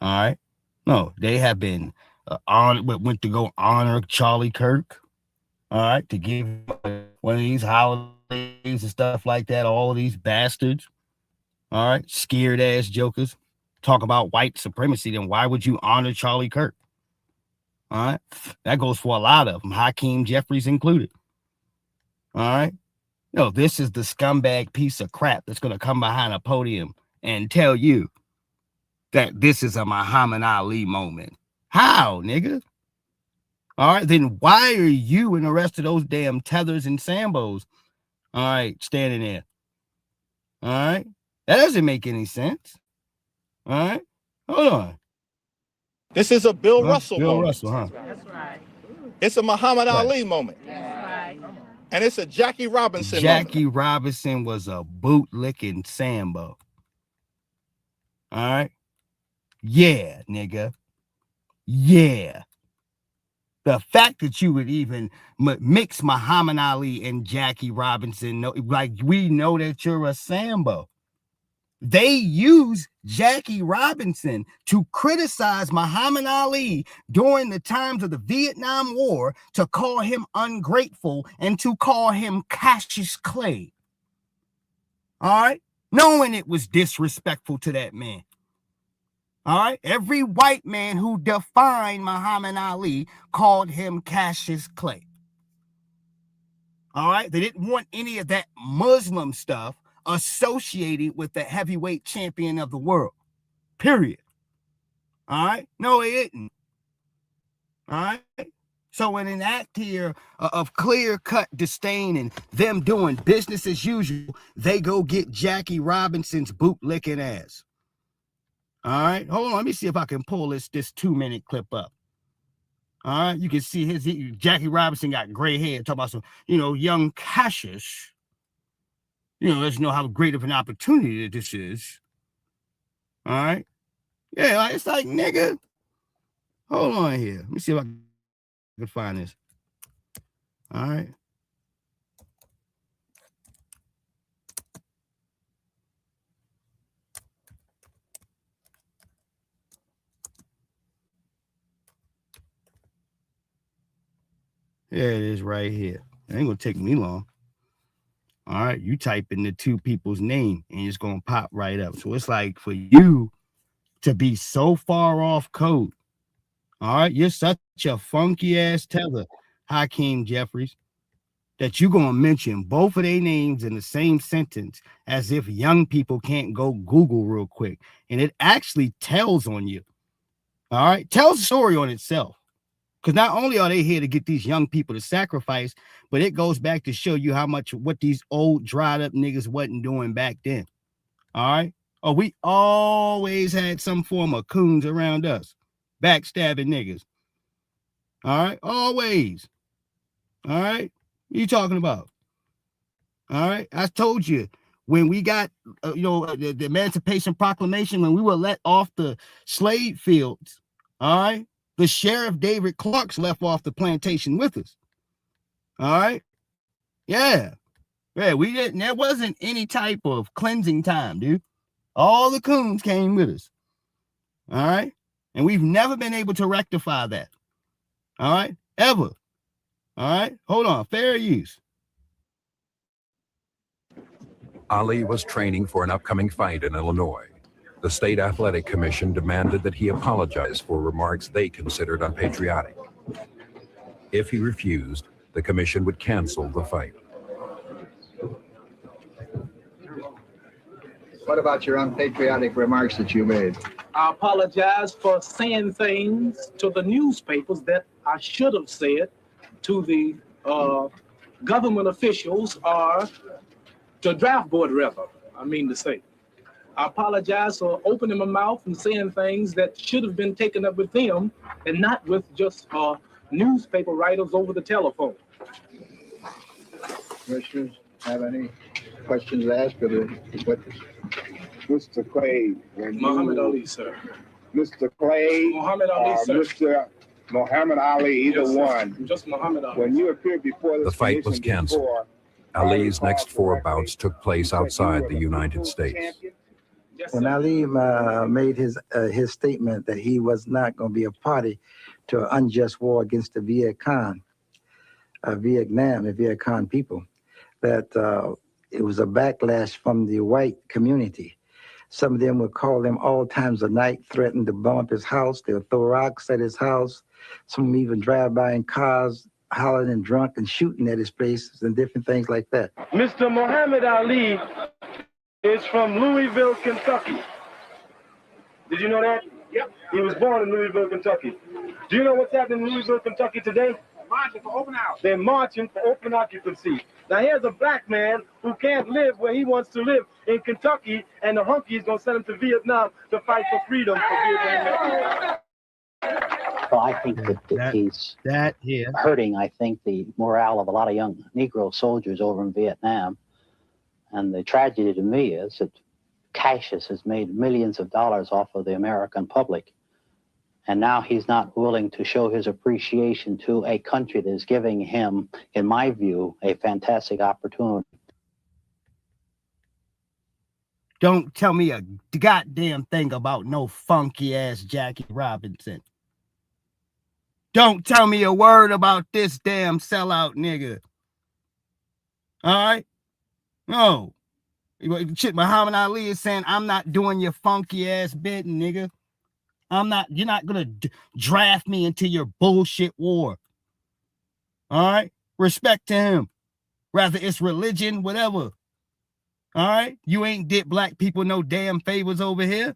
All right? No, they have been went to go honor Charlie Kirk. All right? To give one of these holidays and stuff like that, all of these bastards. All right? Scared ass jokers. Talk about white supremacy, then why would you honor Charlie Kirk? All right? That goes for a lot of them, Hakeem Jeffries included. All right? No, this is the scumbag piece of crap that's going to come behind a podium and tell you that this is a Muhammad Ali moment. How, nigga? All right, then why are you and the rest of those damn tethers and sambos, all right, standing there? All right? That doesn't make any sense. All right? Hold on. This is a Bill Russell Bill moment. Russell, huh? That's right. It's a Muhammad Right. Ali moment. That's right. And it's a Jackie Robinson Jackie moment. Robinson was a bootlicking Sambo. All right? Yeah, nigga. Yeah. The fact that you would even mix Muhammad Ali and Jackie Robinson, like we know that you're a Sambo. They use Jackie Robinson to criticize Muhammad Ali during the times of the Vietnam War, to call him ungrateful and to call him Cassius Clay. All right? Knowing it was disrespectful to that man. All right? Every white man who defined Muhammad Ali called him Cassius Clay. All right? They didn't want any of that Muslim stuff associated with the heavyweight champion of the world. Period. All right? No, they didn't. All right? So in an act here of clear-cut disdain and them doing business as usual, they go get Jackie Robinson's bootlicking ass. All right? Hold on. Let me see if I can pull this 2-minute clip up. All right? You can see Jackie Robinson got gray hair, talking about some, young Cassius. Let's know how great of an opportunity that this is. All right? Yeah, it's like, nigga, hold on here. Let me see if I can find this. All right? There it is right here. It ain't gonna take me long. All right, you type in the two people's name and it's gonna pop right up. So it's like for you to be so far off code. All right, you're such a funky ass teller, Hakeem Jeffries, that you're gonna mention both of their names in the same sentence as if young people can't go Google real quick. And it actually tells on you. All right, tells the story on itself. Because not only are they here to get these young people to sacrifice, but it goes back to show you what these old dried up niggas wasn't doing back then. All right. Oh, we always had some form of coons around us, backstabbing niggas. All right. Always. All right. What are you talking about? All right. I told you when we got, the Emancipation Proclamation, when we were let off the slave fields. All right. The Sheriff David Clark's left off the plantation with us. All right. Yeah. Yeah, we didn't. There wasn't any type of cleansing time, dude. All the coons came with us. All right. And we've never been able to rectify that. All right. Ever. All right. Hold on. Fair use. Ali was training for an upcoming fight in Illinois. The State Athletic Commission demanded that he apologize for remarks they considered unpatriotic. If he refused, the commission would cancel the fight. What about your unpatriotic remarks that you made? I apologize for saying things to the newspapers that I should have said to the government officials or to draft board rather, I mean to say. I apologize for opening my mouth and saying things that should have been taken up with them and not with just newspaper writers over the telephone. Commissioners, have any questions to ask of the witness? Mr. Clay. Muhammad Ali, sir. Mr. Clay. Muhammad Ali, sir. Mr. Muhammad Ali, either one. Just Muhammad Ali. When you appeared before this The fight was canceled. Ali's next 4 bouts took place outside the United States. When Ali made his statement that he was not going to be a party to an unjust war against the Viet Cong, Vietnam, the Viet Cong people, that it was a backlash from the white community. Some of them would call him all times of night, threaten to bomb up his house. They would throw rocks at his house. Some of them even drive by in cars, hollering and drunk and shooting at his places and different things like that. Mr. Muhammad Ali is from Louisville, Kentucky. Did you know that? Yep. He was born in Louisville, Kentucky. Do you know what's happening in Louisville, Kentucky today? Marching for open house. They're marching for open occupancy. Now here's a black man who can't live where he wants to live in Kentucky, and the hunky is going to send him to Vietnam to fight for freedom for Vietnam. Well, I think that he's hurting, I think, the morale of a lot of young Negro soldiers over in Vietnam. And the tragedy to me is that Cassius has made millions of dollars off of the American public. And now he's not willing to show his appreciation to a country that is giving him, in my view, a fantastic opportunity. Don't tell me a goddamn thing about no funky ass Jackie Robinson. Don't tell me a word about this damn sellout nigga. All right? No. Shit, Muhammad Ali is saying, I'm not doing your funky ass bidding, nigga. You're not gonna draft me into your bullshit war. All right? Respect to him. Rather it's religion, whatever. All right? You ain't did black people no damn favors over here.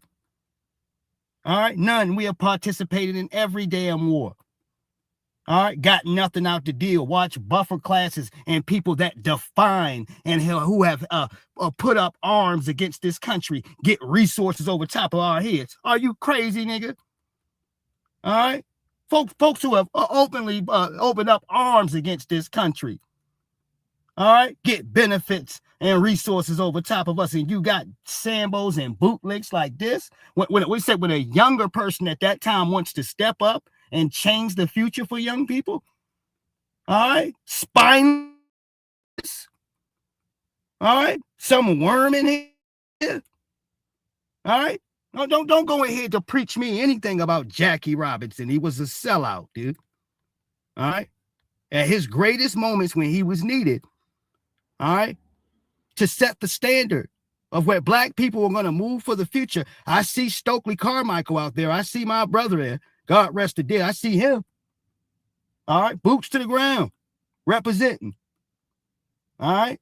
All right? None. We have participated in every damn war. All right? Got nothing out the deal. Watch buffer classes and people that define and who have put up arms against this country get resources over top of our heads. Are you crazy, nigga? All right? Folks who have openly opened up arms against this country. All right? Get benefits and resources over top of us. And you got Sambos and bootlicks like this. When we said when a younger person at that time wants to step up and change the future for young people. All right? Spineless. All right? Some worm in here. All right? No, don't go ahead to preach me anything about Jackie Robinson. He was a sellout, dude. All right? At his greatest moments when he was needed, all right, to set the standard of where black people are going to move for the future. I see Stokely Carmichael out there. I see my brother there. God rest the dead. I see him. All right, boots to the ground, representing. All right,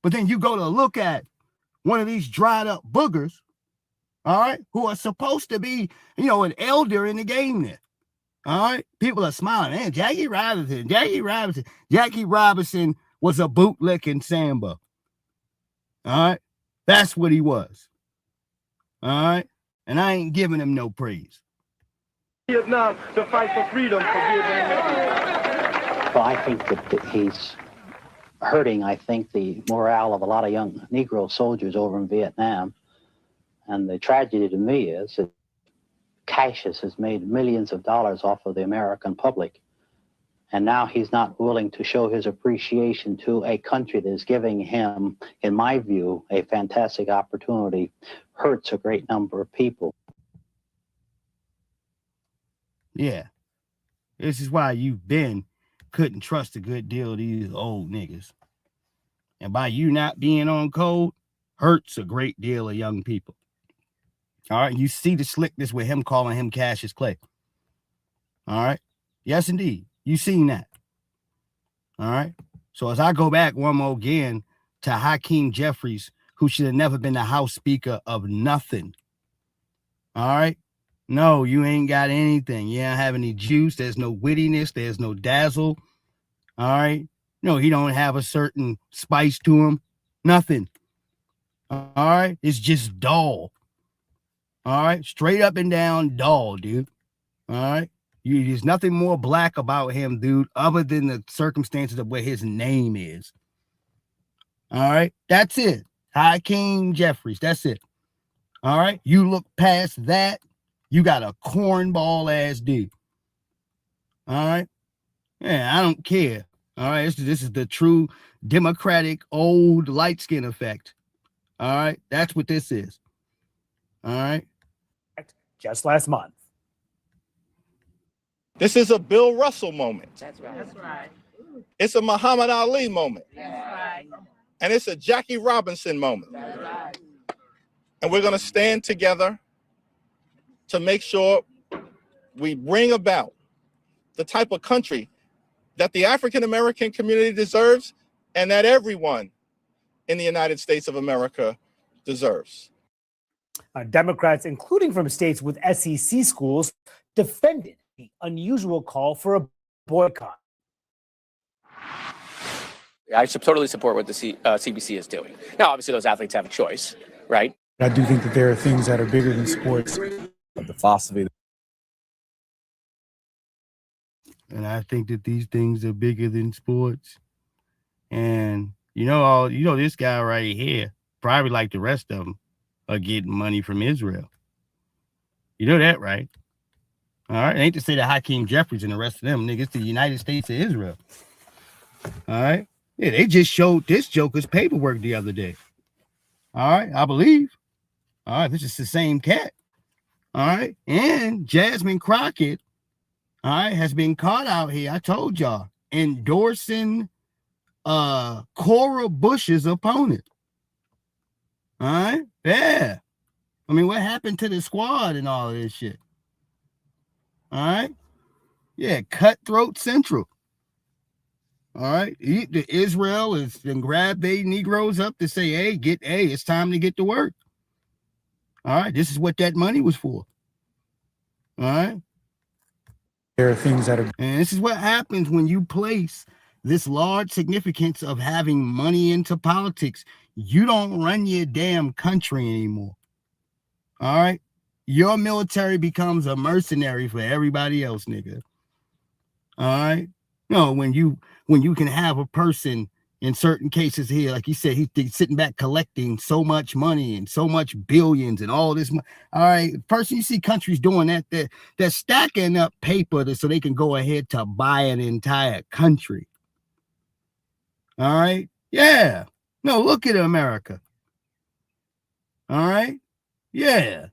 but then you go to look at one of these dried up boogers, all right, who are supposed to be, an elder in the game there. All right, people are smiling. Man, Jackie Robinson. Jackie Robinson was a bootlicking Samba. All right, that's what he was. All right, and I ain't giving him no praise. Vietnam to fight for freedom for Vietnam. Well, I think that he's hurting, I think, the morale of a lot of young Negro soldiers over in Vietnam. And the tragedy to me is that Cassius has made millions of dollars off of the American public. And now he's not willing to show his appreciation to a country that is giving him, in my view, a fantastic opportunity. Hurts a great number of people. Yeah. This is why you couldn't trust a good deal of these old niggas. And by you not being on code, hurts a great deal of young people. All right. You see the slickness with him calling him Cassius Clay. All right. Yes, indeed. You seen that. All right. So as I go back one more again to Hakeem Jeffries, who should have never been the House Speaker of nothing. All right. No, you ain't got anything. You don't have any juice. There's no wittiness. There's no dazzle. All right. No, he don't have a certain spice to him. Nothing. All right. It's just dull. All right. Straight up and down dull, dude. All right. There's nothing more black about him, dude, other than the circumstances of where his name is. All right. That's it. Hakeem Jeffries. That's it. All right. You look past that. You got a cornball ass dude. All right. Yeah, I don't care. All right. This is the true Democratic old light skin effect. All right. That's what this is. All right. Just last month. This is a Bill Russell moment. That's right. That's right. It's a Muhammad Ali moment. That's right. And it's a Jackie Robinson moment. That's right. And we're going to stand together to make sure we bring about the type of country that the African-American community deserves and that everyone in the United States of America deserves. Democrats, including from states with SEC schools, defended the unusual call for a boycott. I totally support what the CBC is doing. Now, obviously, those athletes have a choice, right? I do think that there are things that are bigger than sports. The philosophy. And I think that these things are bigger than sports. And this guy right here, probably like the rest of them, are getting money from Israel. You know that, right? All right. It ain't to say that Hakeem Jeffries and the rest of them, nigga, it's the United States of Israel. All right. Yeah, they just showed this joker's paperwork the other day. All right, I believe. All right, this is the same cat. All right. And Jasmine Crockett, all right, has been caught out here. I told y'all, endorsing Cora Bush's opponent. All right. Yeah. I mean, what happened to the squad and all of this shit? All right. Yeah, Cutthroat Central. All right. The Israel is then grab they Negroes up to say, hey, it's time to get to work. All right. This is what that money was for. All right. There are things that are. And this is what happens when you place this large significance of having money into politics. You don't run your damn country anymore. All right. Your military becomes a mercenary for everybody else, nigga. All right. No, when you can have a person in certain cases here, like you said, he's sitting back collecting so much money and so much billions and all this. All right. Person, you see countries doing that, they're stacking up paper so they can go ahead to buy an entire country. All right. Yeah. No, look at America. All right. Yeah.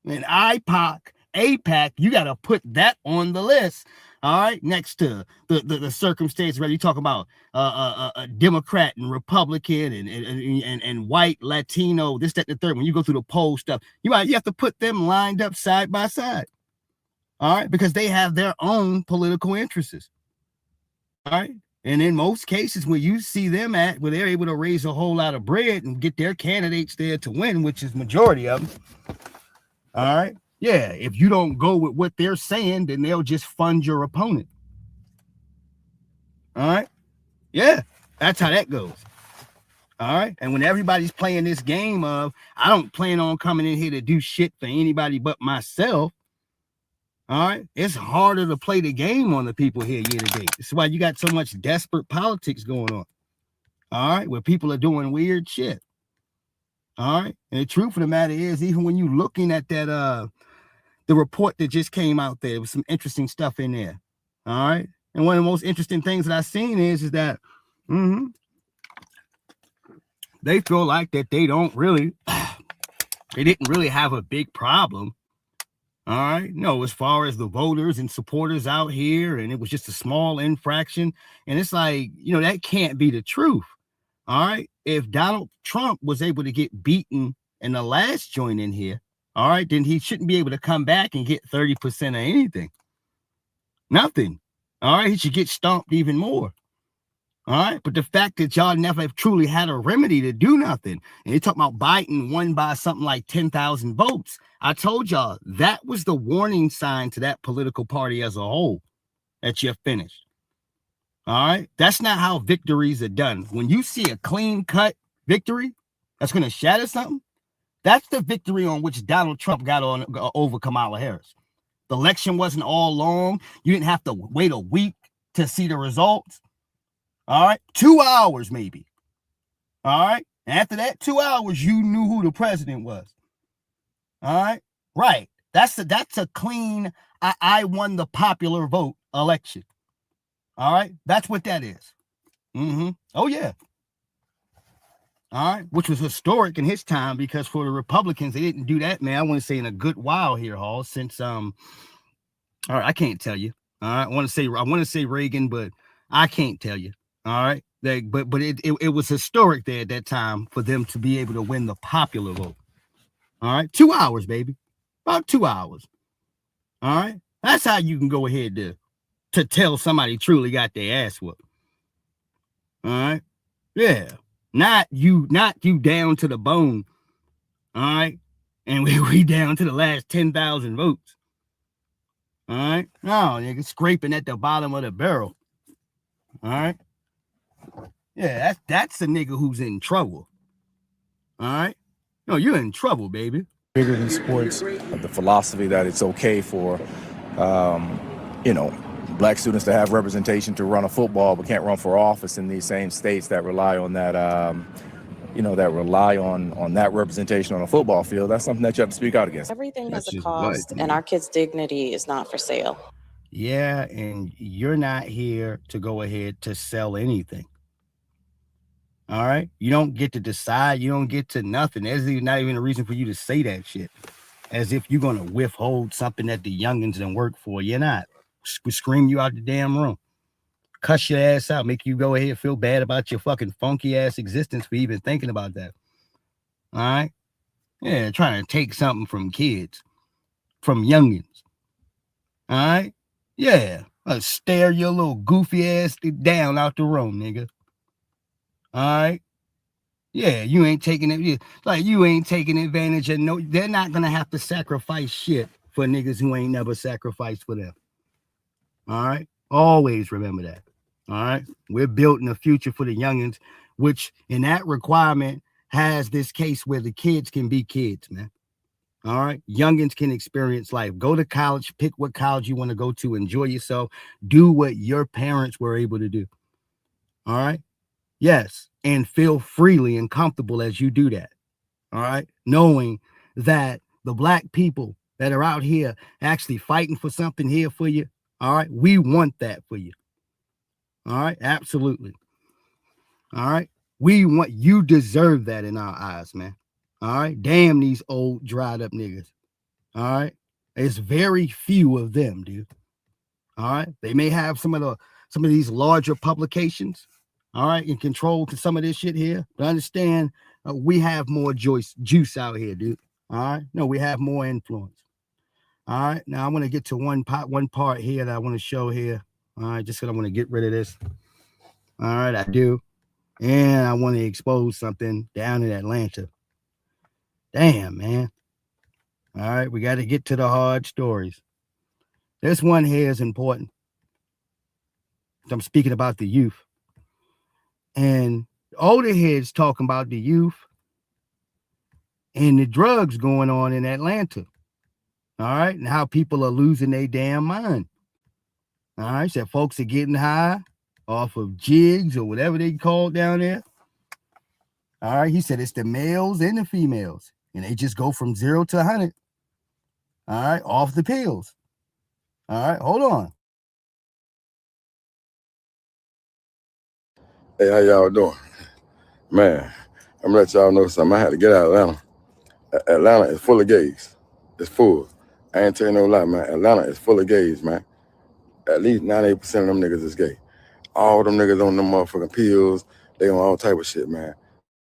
And APAC, you got to put that on the list. All right. Next to the circumstance where you talk about a Democrat and Republican and white, Latino, this, that, and the third. When you go through the poll stuff, you have to put them lined up side by side. All right. Because they have their own political interests. All right. And in most cases, where you see them where they're able to raise a whole lot of bread and get their candidates there to win, which is majority of them. All right. Yeah. If you don't go with what they're saying, then they'll just fund your opponent. All right. Yeah. That's how that goes. All right. And when everybody's playing this game of, I don't plan on coming in here to do shit for anybody but myself. All right. It's harder to play the game on the people here year to date. That's why you got so much desperate politics going on. All right. Where people are doing weird shit. All right. And the truth of the matter is, even when you're looking at that, the report that just came out there was some interesting stuff in there. All right. And one of the most interesting things that I've seen is that they feel like that they didn't really have a big problem. All right. No, as far as the voters and supporters out here, and it was just a small infraction. And it's like, that can't be the truth. All right. If Donald Trump was able to get beaten in the last joint in here, all right, then he shouldn't be able to come back and get 30% of anything. Nothing. All right. He should get stomped even more. All right. But the fact that y'all never truly had a remedy to do nothing. And they talk about Biden won by something like 10,000 votes. I told y'all that was the warning sign to that political party as a whole that you're finished. All right. That's not how victories are done. When you see a clean cut victory that's going to shatter something, that's the victory on which Donald Trump got over Kamala Harris. The election wasn't all long. You didn't have to wait a week to see the results. All right. 2 hours, maybe. All right. And after that 2 hours, you knew who the president was. All right. Right. That's a clean, I won the popular vote election. All right. That's what that is. Oh, yeah. All right. Which was historic in his time, because for the Republicans, they didn't do that, man. I want to say in a good while here, Hall, since all right, I can't tell you. All right. I want to say Reagan, but I can't tell you. All right. But it was historic there at that time for them to be able to win the popular vote. All right. 2 hours, baby. About 2 hours. All right. That's how you can go ahead to tell somebody truly got their ass whooped. All right. Yeah. Not you down to the bone. All right. And we down to the last 10,000 votes. All right. No, nigga, scraping at the bottom of the barrel. All right. Yeah, that's a nigga who's in trouble. All right? No, you're in trouble, baby. Bigger than sports, the philosophy that it's okay for, black students to have representation to run a football, but can't run for office in these same states that rely on that, that rely on that representation on a football field. That's something that you have to speak out against. Everything has a cost, and our kids' dignity is not for sale. Yeah, and you're not here to go ahead to sell anything. All right? You don't get to decide. You don't get to nothing. There's not even a reason for you to say that shit. As if you're going to withhold something that the youngins done work for. You're not. Scream you out the damn room. Cuss your ass out. Make you go ahead and feel bad about your fucking funky ass existence for even thinking about that. All right? Yeah, trying to take something from kids. From youngins. All right? Yeah. I'll stare your little goofy ass down out the room, nigga. All right? Yeah, you ain't taking it. Like, you ain't taking advantage of no. They're not going to have to sacrifice shit for niggas who ain't never sacrificed for them. All right? Always remember that. All right? We're building a future for the youngins, which in that requirement has this case where the kids can be kids, man. All right? Youngins can experience life. Go to college, pick what college you want to go to, enjoy yourself, do what your parents were able to do. All right? Yes, and feel freely and comfortable as you do that. All right? Knowing that the black people that are out here actually fighting for something here for you. All right? We want that for you. All right? Absolutely. All right? You deserve that in our eyes, man. All right? Damn these old dried up niggas. All right? There's very few of them, dude. All right? They may have some of these larger publications, all right, in control to some of this shit here. But understand, we have more juice out here, dude. All right? No, we have more influence. All right? Now I want to get to one part here that I want to show here. All right, just because I want to get rid of this. All right, I do. And I want to expose something down in Atlanta. Damn, man. All right, we got to get to the hard stories. This one here is important. I'm speaking about the youth. And older heads talking about the youth and the drugs going on in Atlanta. All right, and how people are losing their damn mind. All right, so folks are getting high off of jigs or whatever they call it down there. All right, he said it's the males and the females, and they just go from 0 to 100. All right, off the pills. All right, hold on. Hey, how y'all doing? Man, I'm gonna let y'all know something. I had to get out of Atlanta. Atlanta is full of gays. It's full. I ain't telling no lie, man. Atlanta is full of gays, man. At least 98% of them niggas is gay. All them niggas on them motherfucking pills. They on all type of shit, man.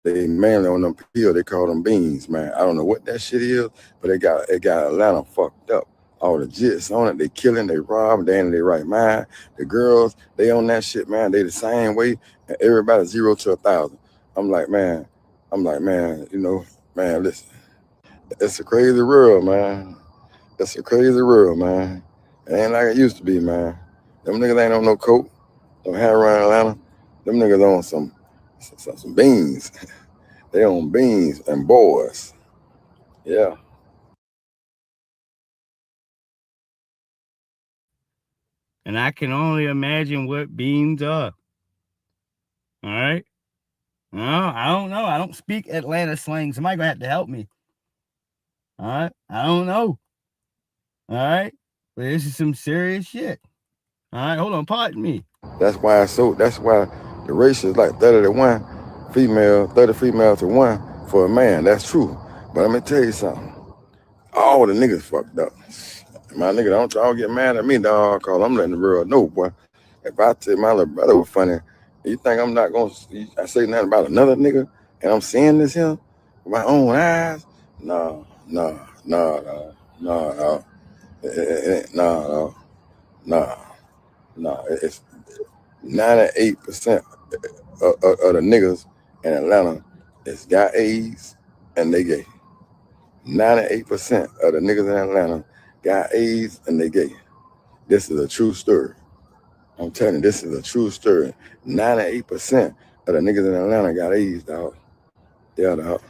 They mainly on them pills. They call them beans, man. I don't know what that shit is, but it got Atlanta fucked up. All the jits on it, they killing, they robbing, they ain't in their right mind. The girls, they on that shit, man. They the same way, and everybody 0 to 1,000. I'm like, man, man, listen. It's a crazy world, man. It's a crazy world, man. It ain't like it used to be, man. Them niggas ain't on no coke, no heroin in Atlanta. Them niggas on some beans. They on beans and boys. Yeah. And I can only imagine what beans are. All right? No, I don't know. I don't speak Atlanta slang. Somebody gonna have to help me. All right? I don't know. All right? But this is some serious shit. All right, hold on, pardon me. That's why the ratio is like 30 to 1 female, 30 female to 1 for a man. That's true. But let me tell you something. All the niggas fucked up. My nigga, don't y'all get mad at me, dog, cause I'm letting the world know, boy. If I tell my little brother was funny, you think I'm not gonna say nothing about another nigga and I'm seeing this here with my own eyes? No. It's 98% of the niggas in Atlanta is got AIDS and they gay. 98% of the niggas in Atlanta got AIDS and they gay. This is a true story. I'm telling you, this is a true story. 98% of the niggas in Atlanta got AIDS, dog. Yeah, dog.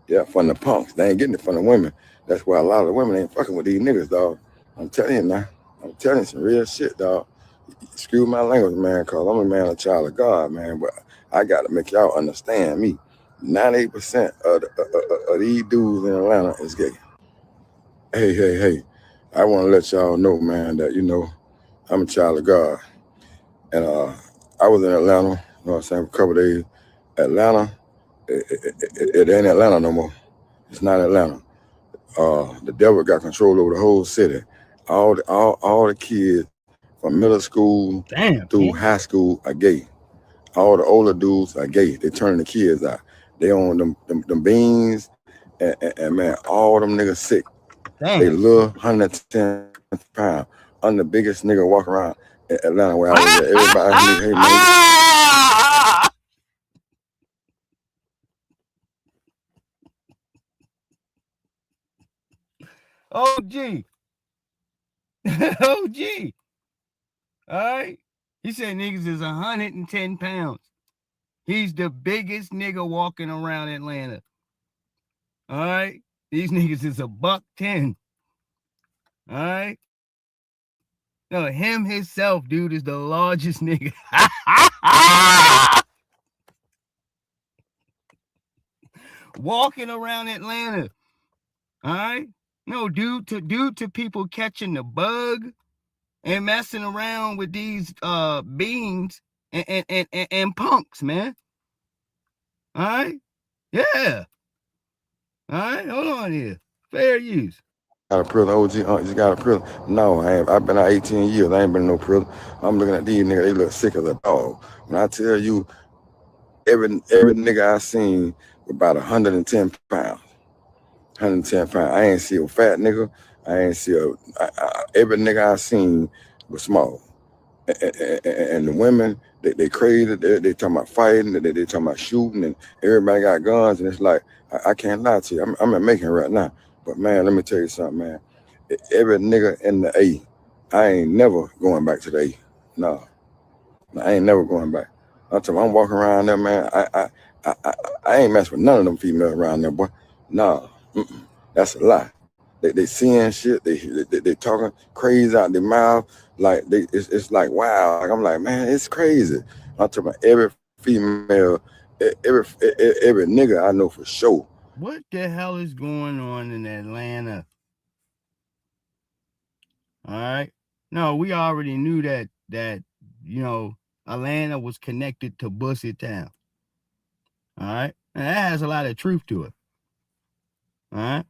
Yeah, from the punks. They ain't getting it from the women. That's why a lot of the women ain't fucking with these niggas, dog. I'm telling you now. I'm telling you some real shit, dog. Excuse my language, man, because I'm a man, a child of God, man. But I got to make y'all understand me. 98% of these dudes in Atlanta is gay. Hey. I want to let y'all know, man, that, you know, I'm a child of God. And I was in Atlanta, you know what I'm saying, for a couple of days. Atlanta, it ain't Atlanta no more. It's not Atlanta. The devil got control over the whole city. All the kids from middle school through high school are gay. All the older dudes are gay. They turning the kids out. They on them beans, and man, all them niggas sick. They little 110 pounds. I'm the biggest nigga walk around in Atlanta where I was at. Everybody asked me, hey man. OG. OG. All right. He said niggas is 110 pounds. He's the biggest nigga walking around Atlanta. All right. These niggas is $110. All right. No, him himself, dude, is the largest nigga. Walking around Atlanta. All right. No, due to people catching the bug and messing around with these beans and punks, man. All right. Yeah. All right. Hold on here. Fair use. Got a prison, OG, just got a prison. No, I ain't. I've been out 18 years. I ain't been in no prison. I'm looking at these niggas. They look sick as a dog. When I tell you, every nigga I seen was about 110 pounds. 110 pounds. I ain't see a fat nigga. I ain't see every nigga I seen was small. And the women, they crazy. They talking about fighting. They talking about shooting, and everybody got guns. And it's like, I can't lie to you. I'm in Macon right now. But man, let me tell you something, man. Every nigga in the A, I ain't never going back to the A. No, I ain't never going back. I'm walking around there, man. I ain't messing with none of them females around there, boy. No, that's a lie. They seeing shit. They talking crazy out their mouth. Like it's like wow. Like I'm like, man, it's crazy. I'm talking about every female, every nigga I know for sure. What the hell is going on in Atlanta? All right. No, we already knew that you know Atlanta was connected to Bussy Town. All right. And that has a lot of truth to it. All right.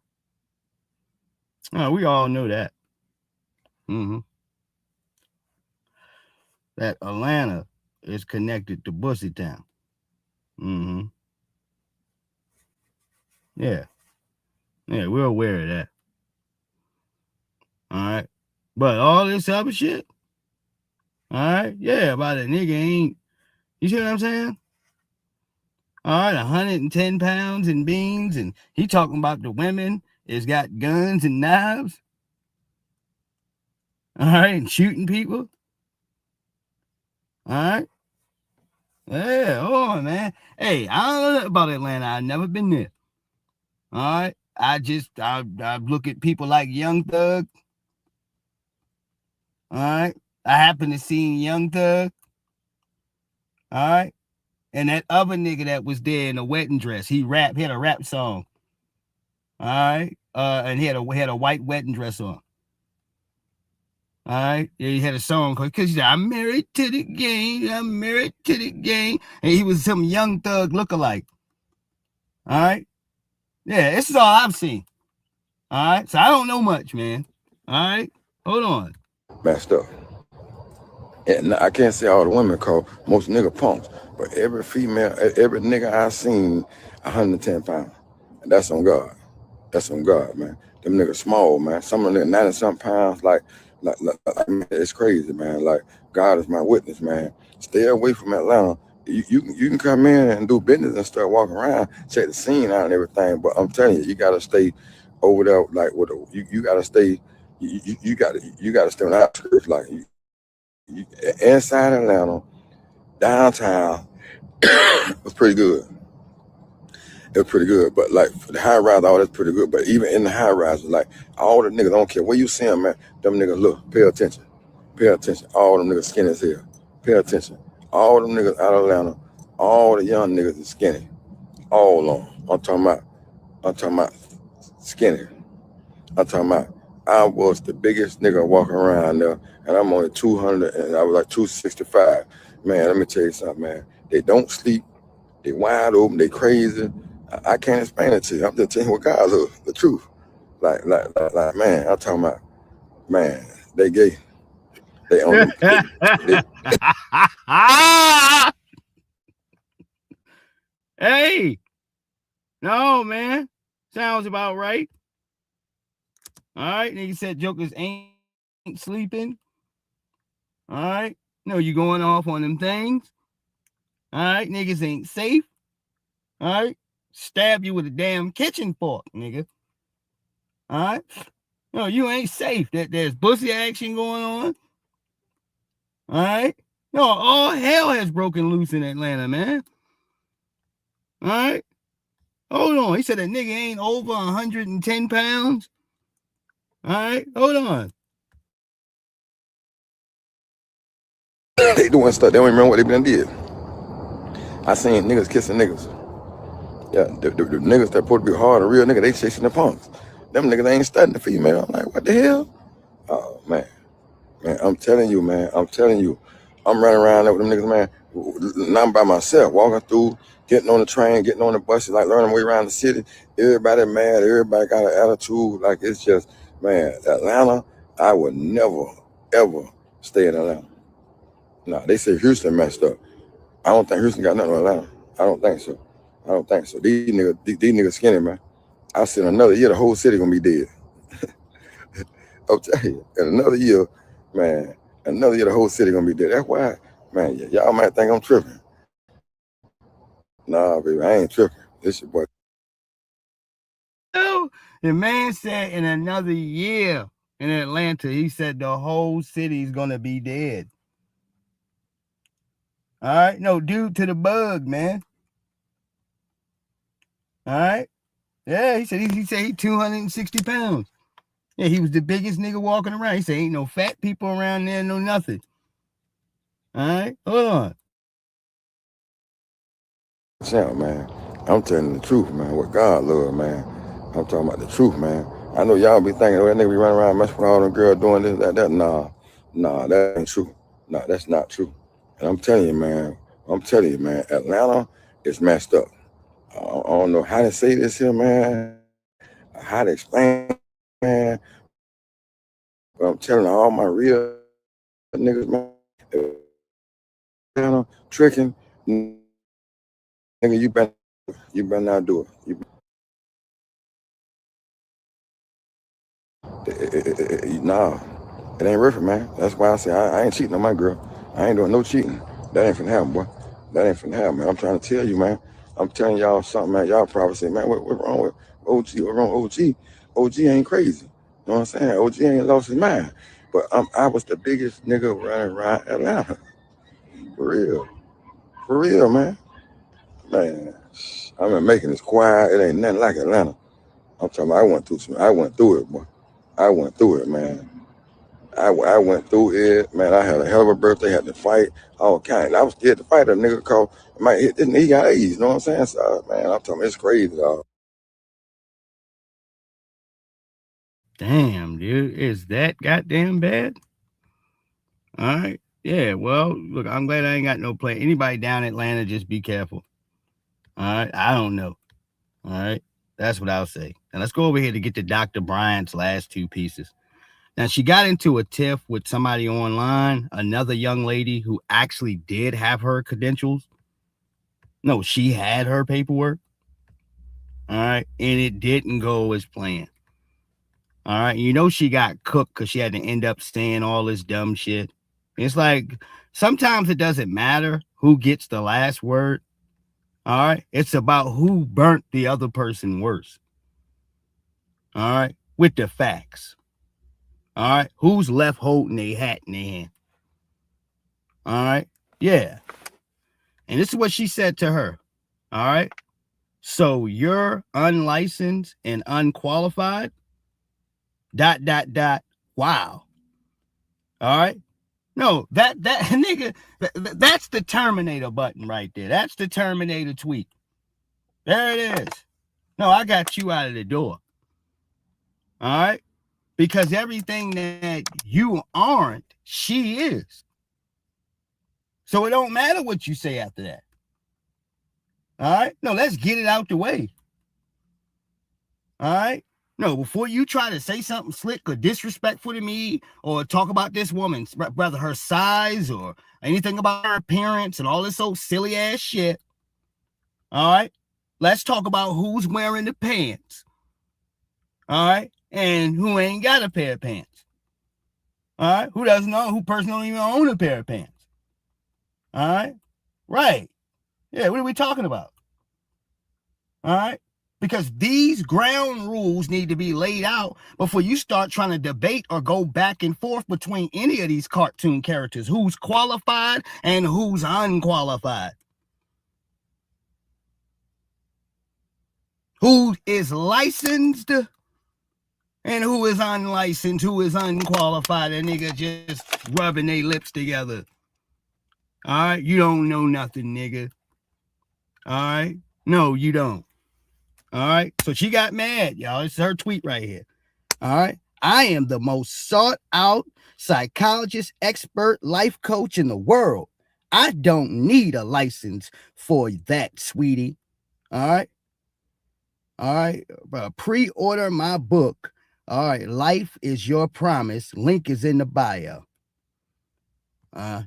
No, we all know that. That Atlanta is connected to Bussy Town. Yeah. Yeah, we're aware of that. All right. But all this other shit, all right, yeah, about a nigga ain't, you see what I'm saying? All right, 110 pounds and beans, and he talking about the women is got guns and knives. All right, and shooting people. All right. Yeah, hold on, man. Hey, I don't know about Atlanta. I've never been there. All right. I look at people like Young Thug. All right. I happen to see Young Thug. All right. And that other nigga that was there in a wedding dress, he had a rap song. All right. And he had a white wedding dress on. All right. Yeah, he had a song because he said, I'm married to the game. I'm married to the game. And he was some Young Thug lookalike. All right. Yeah, this is all I've seen. All right. So I don't know much, man. All right. Hold on. Messed up. And I can't say all the women call most nigga punks, but every female, every nigga I seen 110 pounds. And that's on God. That's on God, man. Them niggas small, man. Some of them 90-something pounds, like it's crazy, man. Like, God is my witness, man. Stay away from Atlanta. You can come in and do business and start walking around, check the scene out and everything. But I'm telling you, you gotta stay over there, like with you gotta stay. You gotta stay on the outskirts, like inside Atlanta, downtown. It was pretty good. It was pretty good. But like for the high rise, all that's pretty good. But even in the high rise, like all the niggas, I don't care where you see them, man. Them niggas, look, pay attention. Pay attention. All them niggas skinny as hell. Pay attention. All them niggas out of Atlanta, all the young niggas is skinny. All on. I'm talking about skinny. I'm talking about I was the biggest nigga walking around there, and I'm only 200, and I was like 265. Man, let me tell you something, man. They don't sleep. They wide open. They crazy. I can't explain it to you. I'm just telling you what God look, the truth. Like, man, I'm talking about, man, they gay. They only, Hey, no, man. Sounds about right. All right. Nigga said jokers ain't sleeping. All right. No, you going off on them things. All right. Niggas ain't safe. All right. Stab you with a damn kitchen fork, nigga. All right. No, you ain't safe. There's pussy action going on. All right. No, all hell has broken loose in Atlanta, man. All right. Hold on. He said a nigga ain't over 110 pounds. All right. Hold on. they doing stuff. They don't even remember what they been did. I seen niggas kissing niggas. Yeah, the niggas that supposed to be hard and real nigga, they chasing the punks. Them niggas ain't studying the female. I'm like, what the hell? Oh, man. Man, I'm telling you, man. I'm telling you. I'm running around there with them niggas, man. Now I'm by myself, walking through, getting on the train, getting on the bus, like learning my way around the city. Everybody mad. Everybody got an attitude. Like, it's just, man, Atlanta, I would never, ever stay in Atlanta. Nah, they say Houston messed up. I don't think Houston got nothing on Atlanta. I don't think so. I don't think so. These niggas skinny, man. I said another year, the whole city gonna be dead. I'll tell you, in another year, man, another year, the whole city gonna be dead. That's why, man, y'all might think I'm tripping. Nah, baby, I ain't tripping. This your boy. No, the man said in another year in Atlanta, he said the whole city's gonna be dead. All right, no, due to the bug, man. All right, yeah, he said he 260 pounds. Yeah, he was the biggest nigga walking around. He said ain't no fat people around there, no nothing. All right, hold on. Champ, man, I'm telling the truth, man. What God love, man. I'm talking about the truth, man. I know y'all be thinking, oh, that nigga be running around messing with all them girls doing this, that. Nah, that ain't true. Nah, that's not true. And I'm telling you, man. Atlanta is messed up. I don't know how to say this here, man. How to explain, man. But I'm telling all my real niggas, man. Atlanta tricking, nigga, you better not do it. Nah, it ain't worth it, man. That's why I say I ain't cheating on my girl. I ain't doing no cheating. That ain't finna happen, boy. That ain't finna happen, man. I'm trying to tell you, man. I'm telling y'all something, man. Y'all probably say, man, what wrong with OG? What wrong with OG? OG ain't crazy. You know what I'm saying? OG ain't lost his mind. But I was the biggest nigga running around Atlanta. For real. For real, man. Man, I've been making this quiet. It ain't nothing like Atlanta. I'm talking about I went through it, boy. I went through it, man. I went through it, man. I had a hell of a birthday, had to fight, all kinds. I was scared to fight a nigga called, he got AIDS, you know what I'm saying? So, man, I'm talking, it's crazy, dog. Damn, dude, is that goddamn bad? All right. Yeah, well, look, I'm glad I ain't got no play. Anybody down Atlanta, just be careful. All right. I don't know. All right. That's what I'll say. And let's go over here to get to Dr. Bryant's last two pieces. Now, she got into a tiff with somebody online, another young lady who actually did have her credentials. No, she had her paperwork. All right. And it didn't go as planned. All right. You know, she got cooked because she had to end up saying all this dumb shit. It's like sometimes it doesn't matter who gets the last word. All right. It's about who burnt the other person worse. All right. With the facts. All right. Who's left holding a hat in their hand? All right. Yeah. And this is what she said to her. All right. So you're unlicensed and unqualified. ... Wow. All right. No, that nigga, that's the Terminator button right there. That's the Terminator tweet. There it is. No, I got you out of the door. All right. Because everything that you aren't, she is. So it don't matter what you say after that. All right. No, let's get it out the way. All right. No, before you try to say something slick or disrespectful to me or talk about this woman, whether her size or anything about her appearance and all this old silly ass shit. All right. Let's talk about who's wearing the pants. All right. And who ain't got a pair of pants. All right. Who doesn't know? Who personally don't even own a pair of pants. All right. Right. Yeah. What are we talking about? All right. Because these ground rules need to be laid out before you start trying to debate or go back and forth between any of these cartoon characters. Who's qualified and who's unqualified. Who is licensed and who is unlicensed, who is unqualified. A nigga just rubbing their lips together. All right? You don't know nothing, nigga. All right? No, you don't. All right? So she got mad, y'all. It's her tweet right here. All right? I am the most sought out psychologist, expert, life coach in the world. I don't need a license for that, sweetie. All right? All right? Pre-order my book. All right, Life is Your Promise. Link is in the bio.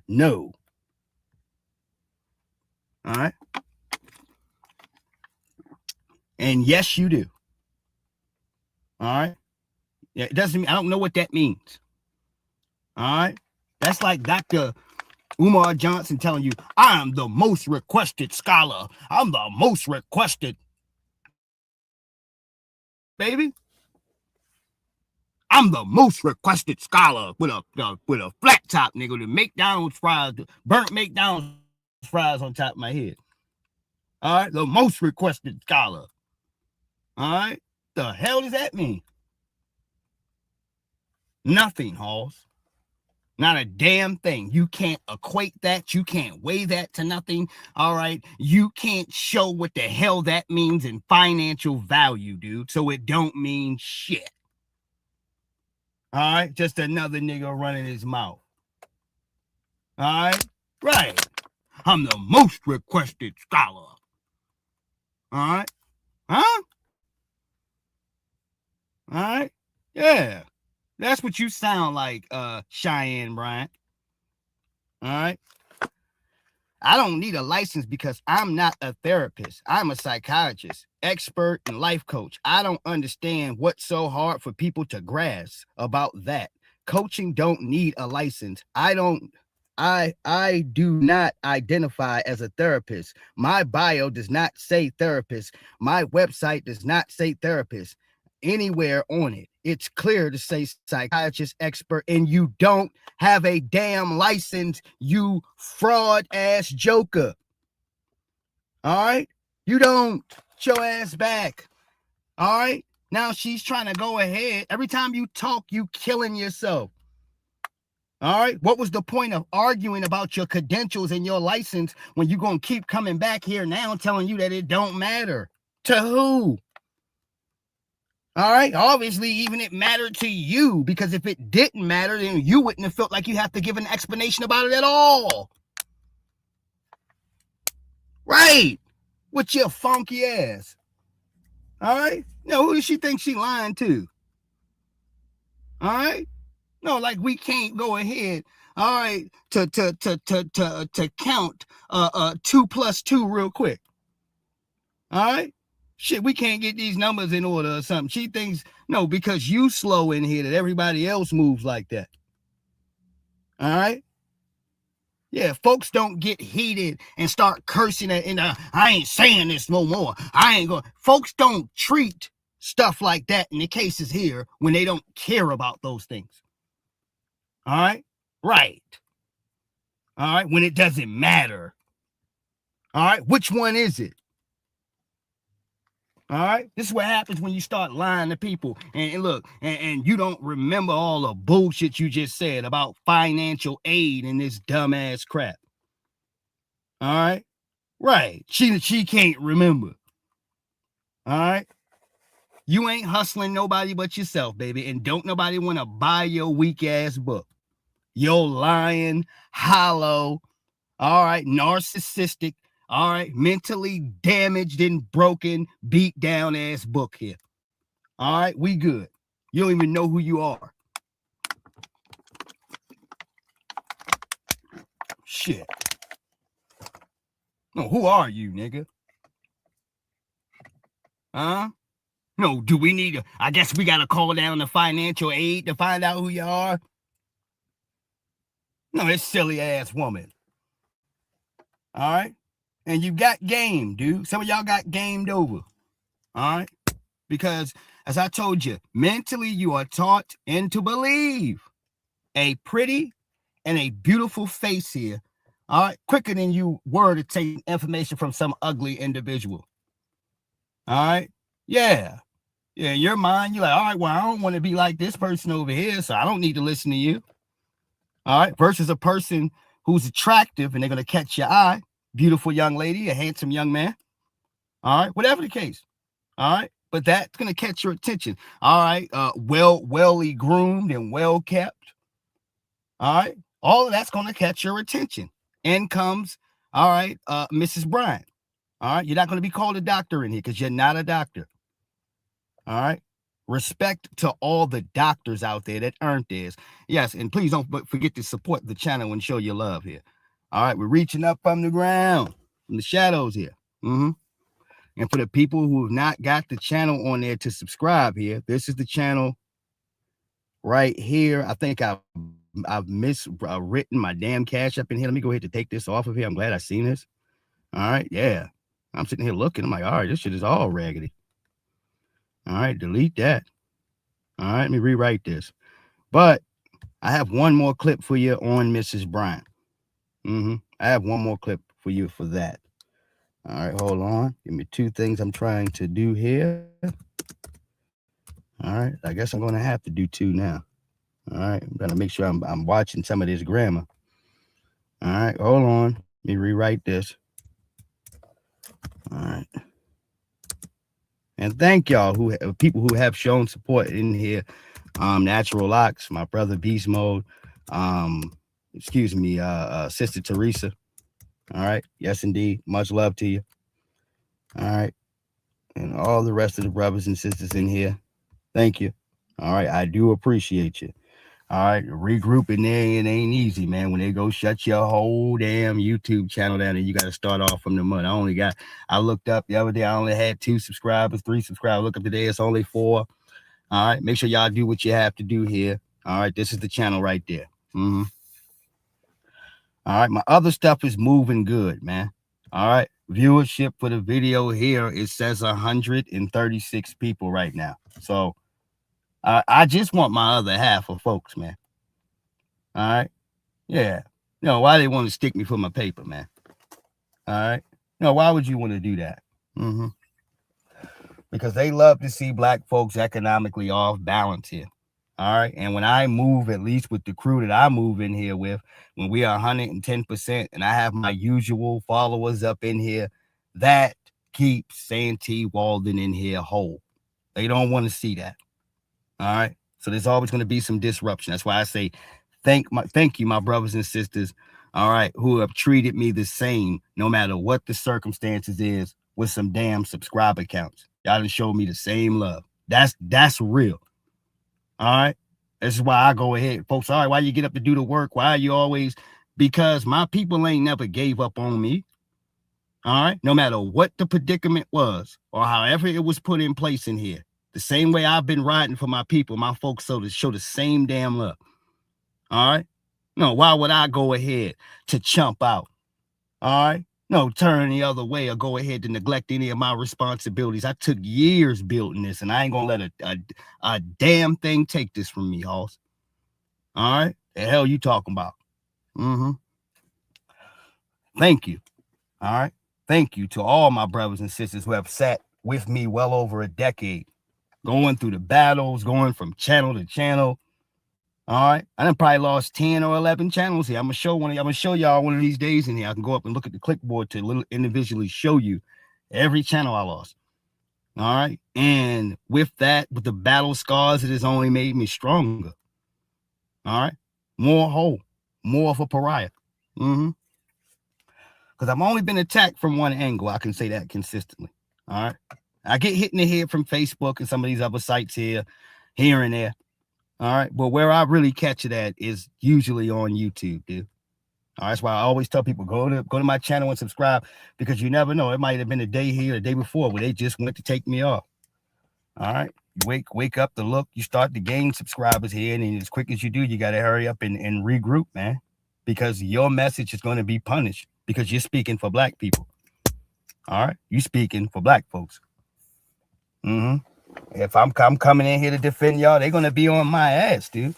No. All right. And yes, you do. All right. Yeah, it doesn't mean, I don't know what that means. All right. That's like Dr. Umar Johnson telling you, I'm the most requested scholar. I'm the most requested. Baby. I'm the most requested scholar with a flat top, nigga, the McDonald's fries, the burnt McDonald's fries on top of my head. All right, the most requested scholar. All right, the hell does that mean? Nothing, Halls. Not a damn thing. You can't equate that. You can't weigh that to nothing. All right, you can't show what the hell that means in financial value, dude. So it don't mean shit. All right, just another nigga running his mouth. All right, right. I'm the most requested scholar. All right, huh? All right, yeah. That's what you sound like, Cheyenne Bryant. All right. I don't need a license because I'm not a therapist. I'm a psychiatrist, expert, and life coach. I don't understand what's so hard for people to grasp about that. Coaching don't need a license. I do not identify as a therapist. My bio does not say therapist. My website does not say therapist anywhere on it. It's clear to say psychiatrist, expert, and you don't have a damn license, you fraud ass joker. All right? You don't. Get your ass back. All right? Now she's trying to go ahead. Every time you talk, you killing yourself. All right? What was the point of arguing about your credentials and your license when you're going to keep coming back here now telling you that it don't matter? To who? All right. Obviously, even it mattered to you, because if it didn't matter, then you wouldn't have felt like you have to give an explanation about it at all. Right. With your funky ass. All right. No, who does she think she lying to? All right. No, like we can't go ahead. All right. To count 2 plus 2 real quick. All right. Shit, we can't get these numbers in order or something. She thinks, no, because you slow in here, that everybody else moves like that. All right? Yeah, folks don't get heated and start cursing and I ain't saying this no more. I ain't going. Folks don't treat stuff like that in the cases here when they don't care about those things. All right? Right. All right? When it doesn't matter. All right, which one is it? All right, this is what happens when you start lying to people. And look, and you don't remember all the bullshit you just said about financial aid and this dumbass crap. All right, right? She can't remember. All right, you ain't hustling nobody but yourself, baby, and don't nobody want to buy your weak ass book. Your lying, hollow, all right, narcissistic, all right, mentally damaged and broken, beat down ass book here. All right, we good. You don't even know who you are. Shit. No, who are you, nigga? Huh? No, do we need to? I guess we got to call down the financial aid to find out who you are. No, this silly ass woman. All right. And you got game, dude. Some of y'all got gamed over. All right. Because as I told you, mentally you are taught and to believe a pretty and a beautiful face here. All right. Quicker than you were to take information from some ugly individual. All right. Yeah. Yeah. In your mind, you're like, all right, well, I don't want to be like this person over here, so I don't need to listen to you. All right. Versus a person who's attractive and they're going to catch your eye. Beautiful young lady, a handsome young man. All right. Whatever the case. All right. But that's going to catch your attention. All right. Well groomed and well kept. All right. All of that's going to catch your attention. In comes, all right, Mrs. Bryant. All right. You're not going to be called a doctor in here because you're not a doctor. All right. Respect to all the doctors out there that earned theirs. Yes. And please don't forget to support the channel and show your love here. All right. We're reaching up from the ground, from the shadows here. Mm-hmm. And for the people who have not got the channel on there to subscribe here, this is the channel right here. I think I've miswritten my damn cash up in here. Let me go ahead to take this off of here. I'm glad I seen this. All right. Yeah. I'm sitting here looking. I'm like, all right, this shit is all raggedy. All right. Delete that. All right. Let me rewrite this. But I have one more clip for you on Mrs. Bryant. I have one more clip for you for that. All right, hold on. Give me two things I'm trying to do here. All right, I guess I'm going to have to do two now. All right, I'm going to make sure I'm watching some of this grammar. All right, hold on. Let me rewrite this. All right. And thank y'all people who have shown support in here. Natural Locks, my brother Beast Mode. Excuse me, Sister Teresa. All right. Yes, indeed. Much love to you. All right. And all the rest of the brothers and sisters in here. Thank you. All right. I do appreciate you. All right. Regrouping there, it ain't easy, man. When they go shut your whole damn YouTube channel down and you got to start off from the mud. I looked up the other day. I only had 2 subscribers, 3 subscribers. Look up today. It's only 4. All right. Make sure y'all do what you have to do here. All right. This is the channel right there. All right, my other stuff is moving good, man. All right, viewership for the video here, it says 136 people right now. So I just want my other half of folks, man. All right, yeah. Why they want to stick me for my paper, man? All right, why would you want to do that? Because they love to see black folks economically off balance here. All right. And when I move, at least with the crew that I move in here with, when we are 110% and I have my usual followers up in here, that keeps Santee Walden in here whole. They don't want to see that. All right. So there's always going to be some disruption. That's why I say thank you, my brothers and sisters. All right. Who have treated me the same, no matter what the circumstances is, with some damn subscriber counts. Y'all done showed me the same love. That's real. All right. This is why I go ahead, folks. All right. Why you get up to do the work? Why are you always? Because my people ain't never gave up on me. All right. No matter what the predicament was or however it was put in place in here, the same way I've been riding for my people, my folks show the same damn love. All right. Why would I go ahead to chump out? All right. Turn the other way or go ahead to neglect any of my responsibilities. I took years building this, and I ain't gonna let a damn thing take this from me, Hoss. All right, the hell you talking about? Thank you. All right, thank you to all my brothers and sisters who have sat with me well over a decade, going through the battles, going from channel to channel. All right, I done probably lost 10 or 11 channels here. I'm gonna show y'all one of these days in here. I can go up and look at the clipboard to individually show you every channel I lost. All right, and with that, with the battle scars, it has only made me stronger. All right, more whole, more of a pariah. Because I've only been attacked from one angle. I can say that consistently. All right, I get hit in the head from Facebook and some of these other sites here and there. All right, but where I really catch it at is usually on YouTube, dude. All right, that's why I always tell people go to my channel and subscribe, because you never know. It might have been a day here, a day before, where they just went to take me off. All right, you wake up to look, you start to gain subscribers here, and as quick as you do, you got to hurry up and regroup, man, because your message is going to be punished because you're speaking for black people. All right, you speaking for black folks. If I'm coming in here to defend y'all, they're going to be on my ass, dude.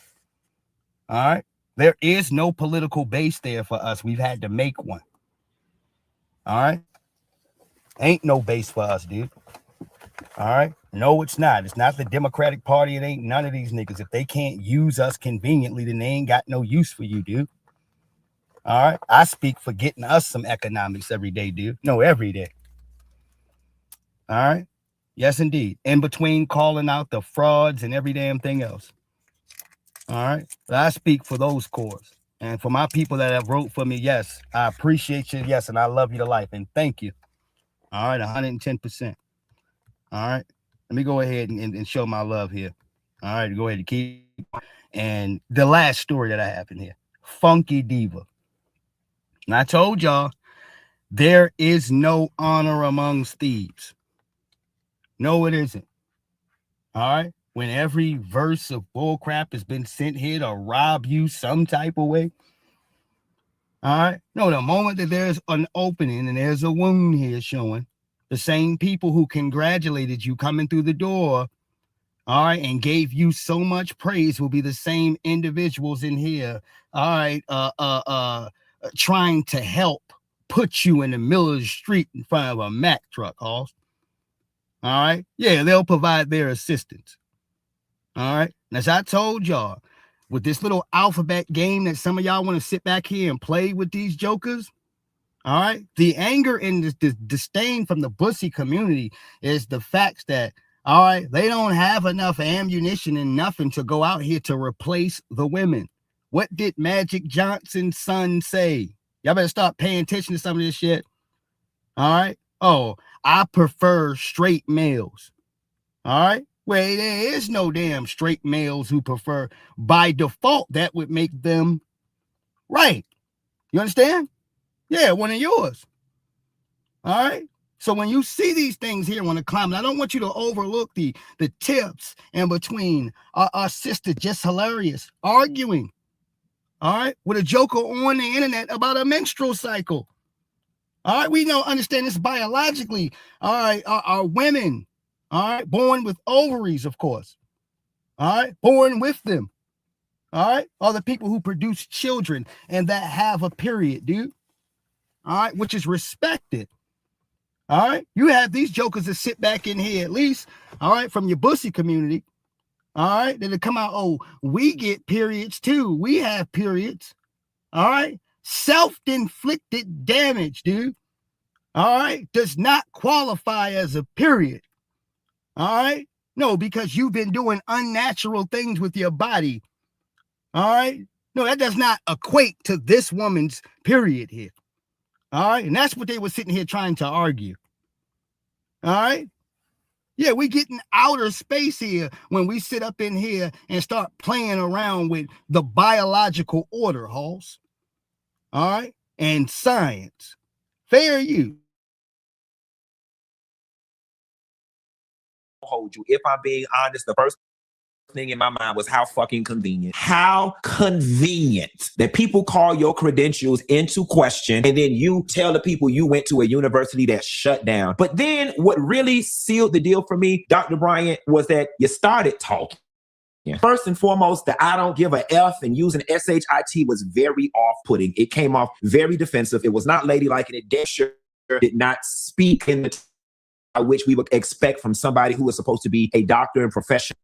All right. There is no political base there for us. We've had to make one. All right. Ain't no base for us, dude. All right. No, it's not. It's not the Democratic Party. It ain't none of these niggas. If they can't use us conveniently, then they ain't got no use for you, dude. All right. I speak for getting us some economics every day, dude. No, every day. All right. Yes, indeed. In between calling out the frauds and every damn thing else. All right. But I speak for those cores. And for my people that have wrote for me, yes, I appreciate you. Yes, and I love you to life. And thank you. All right, 110%. All right. Let me go ahead and show my love here. All right, go ahead and keep. And the last story that I have in here, Funky Diva. And I told y'all, there is no honor amongst thieves. No, it isn't. All right. When every verse of bullcrap has been sent here to rob you some type of way. All right. No, the moment that there's an opening and there's a wound here showing, the same people who congratulated you coming through the door, all right, and gave you so much praise will be the same individuals in here, all right, trying to help put you in the middle of the street in front of a Mack truck, Hoss. All right. Yeah, they'll provide their assistance. All right. And as I told y'all, with this little alphabet game that some of y'all want to sit back here and play with these jokers, all right, the anger and the disdain from the bussy community is the facts that, all right, they don't have enough ammunition and nothing to go out here to replace the women. What did Magic Johnson's son say? Y'all better start paying attention to some of this shit. All right. Oh, I prefer straight males. All right. Well, there is no damn straight males who prefer. By default, that would make them right. You understand? Yeah, one of yours. All right. So when you see these things here on the comment, I don't want you to overlook the tips in between our sister Just Hilarious arguing, all right, with a joker on the internet about a menstrual cycle. All right, we don't understand this biologically. All right, are women, all right, born with ovaries, of course. All right, born with them. All right, are the people who produce children and that have a period, dude. All right, which is respected. All right, you have these jokers that sit back in here, at least, all right, from your bussy community. All right, that'll come out, oh, we get periods too. We have periods. All right. Self-inflicted damage, dude. All right. Does not qualify as a period. All right. No, because you've been doing unnatural things with your body. All right. No, that does not equate to this woman's period here. All right. And that's what they were sitting here trying to argue. All right. Yeah, we get in outer space here when we sit up in here and start playing around with the biological order, Hoss. All right, and science. Fair you. Hold you. If I'm being honest, the first thing in my mind was how fucking convenient. How convenient that people call your credentials into question and then you tell the people you went to a university that's shut down. But then what really sealed the deal for me, Dr. Bryant, was that you started talking. Yeah. First and foremost, the I don't give a F and using SHIT was very off-putting. It came off very defensive. It was not ladylike and it damn sure did not speak in the which we would expect from somebody who is supposed to be a doctor and professional.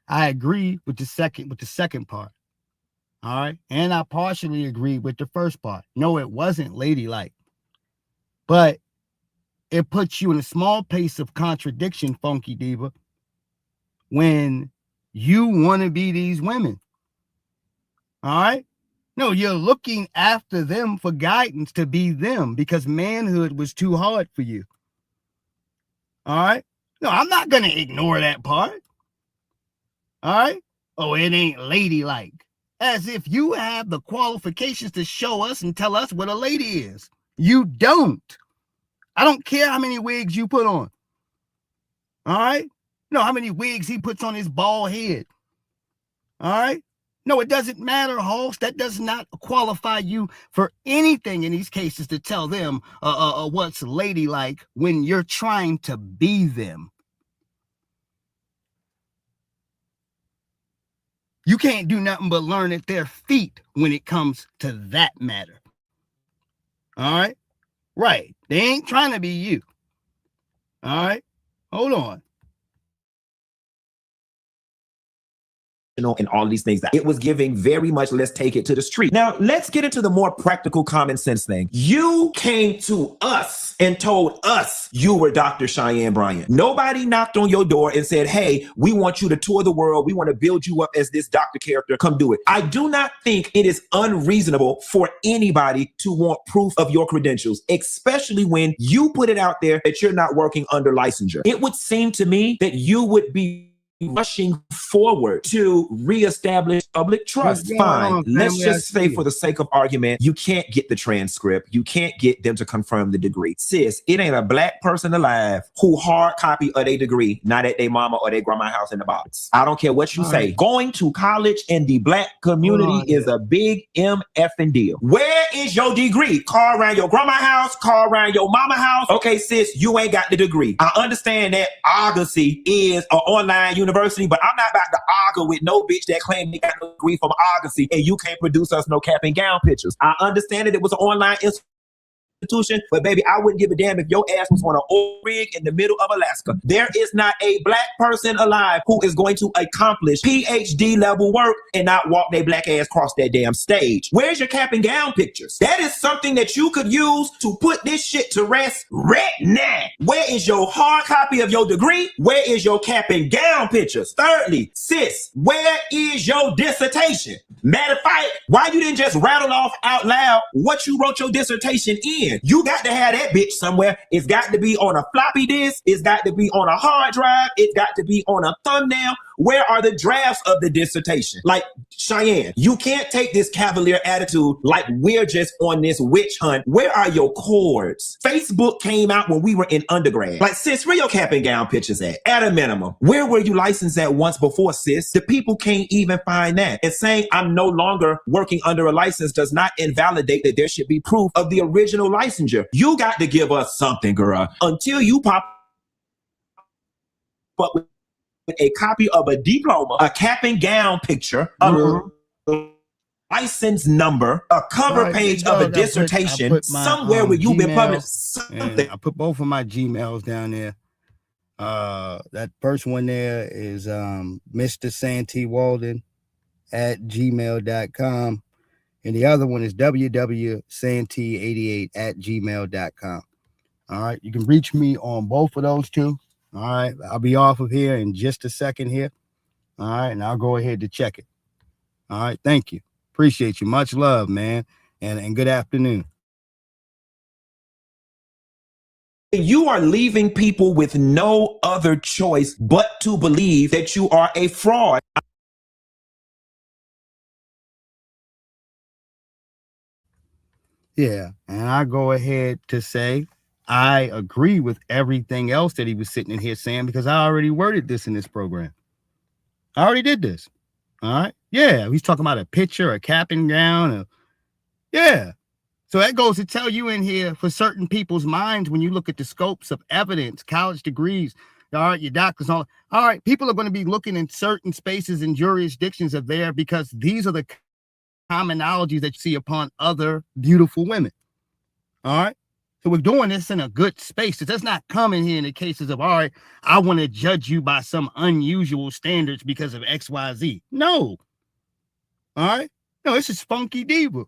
I agree with the second part. All right. And I partially agree with the first part. No, it wasn't ladylike. But it puts you in a small pace of contradiction, Funky Diva, when you want to be these women. All right. No, you're looking after them for guidance to be them because manhood was too hard for you. All right. No, I'm not going to ignore that part. All right. Oh, it ain't ladylike. As if you have the qualifications to show us and tell us what a lady is. You don't. I don't care how many wigs you put on. All right. No, how many wigs he puts on his bald head. All right. No, it doesn't matter, Hulse. That does not qualify you for anything in these cases to tell them what's ladylike when you're trying to be them. You can't do nothing but learn at their feet when it comes to that matter. All right? Right. They ain't trying to be you. All right? Hold on. And all these things that it was giving very much, let's take it to the street. Now, let's get into the more practical common sense thing. You came to us and told us you were Dr. Cheyenne Bryant. Nobody knocked on your door and said, hey, we want you to tour the world. We want to build you up as this doctor character. Come do it. I do not think it is unreasonable for anybody to want proof of your credentials, especially when you put it out there that you're not working under licensure. It would seem to me that you would be rushing forward to reestablish public trust. Fine. Let's just say for the sake of argument, you can't get the transcript. You can't get them to confirm the degree. Sis, it ain't a black person alive who hard copy of their degree, not at their mama or their grandma house in the box. I don't care what you say. Going to college in the black community is a big MFing deal. Where is your degree? Call around your grandma house, call around your mama house. Okay, sis, you ain't got the degree. I understand that Argosy is an online university, but I'm not about to argue with no bitch that claimed they got a degree from Argosy and you can't produce us no cap and gown pictures. I understand that it was an online institution, but baby, I wouldn't give a damn if your ass was on an oil rig in the middle of Alaska. There is not a black person alive who is going to accomplish PhD level work and not walk their black ass across that damn stage. Where's your cap and gown pictures? That is something that you could use to put this shit to rest right now. Where is your hard copy of your degree? Where is your cap and gown pictures? Thirdly, sis, where is your dissertation? Matter of fact, why you didn't just rattle off out loud what you wrote your dissertation in? You got to have that bitch somewhere. It's got to be on a floppy disk. It's got to be on a hard drive. It's got to be on a thumbnail. Where are the drafts of the dissertation? Like, Cheyenne, you can't take this cavalier attitude like we're just on this witch hunt. Where are your cords? Facebook came out when we were in undergrad. Like, sis, where your cap and gown pictures at a minimum? Where were you licensed at once before, sis? The people can't even find that. And saying I'm no longer working under a license does not invalidate that there should be proof of the original licensure. You got to give us something, girl. Until you pop up with a copy of a diploma, a cap and gown picture, a license number, a cover page of a dissertation, somewhere where you've been published something. I put both of my Gmails down there. That first one there is Mr. Santee Walden at gmail.com. And the other one is www.santee88 at gmail.com. All right. You can reach me on both of those two. All right. I'll be off of here in just a second here. All right. And I'll go ahead to check it. All right. Thank you. Appreciate you. Much love, man. And good afternoon. You are leaving people with no other choice but to believe that you are a fraud. Yeah. And I go ahead to say I agree with everything else that he was sitting in here saying because I already worded this in this program. I already did this. All right. Yeah. He's talking about a picture, a cap and gown. Yeah. So that goes to tell you in here for certain people's minds, when you look at the scopes of evidence, college degrees, all right, your doctors, all right, people are going to be looking in certain spaces and jurisdictions of there because these are the commonalities that you see upon other beautiful women. All right. So we're doing this in a good space. It does not come in here in the cases of, all right, I want to judge you by some unusual standards because of X, Y, Z. No. All right. No, this is Funky Diva.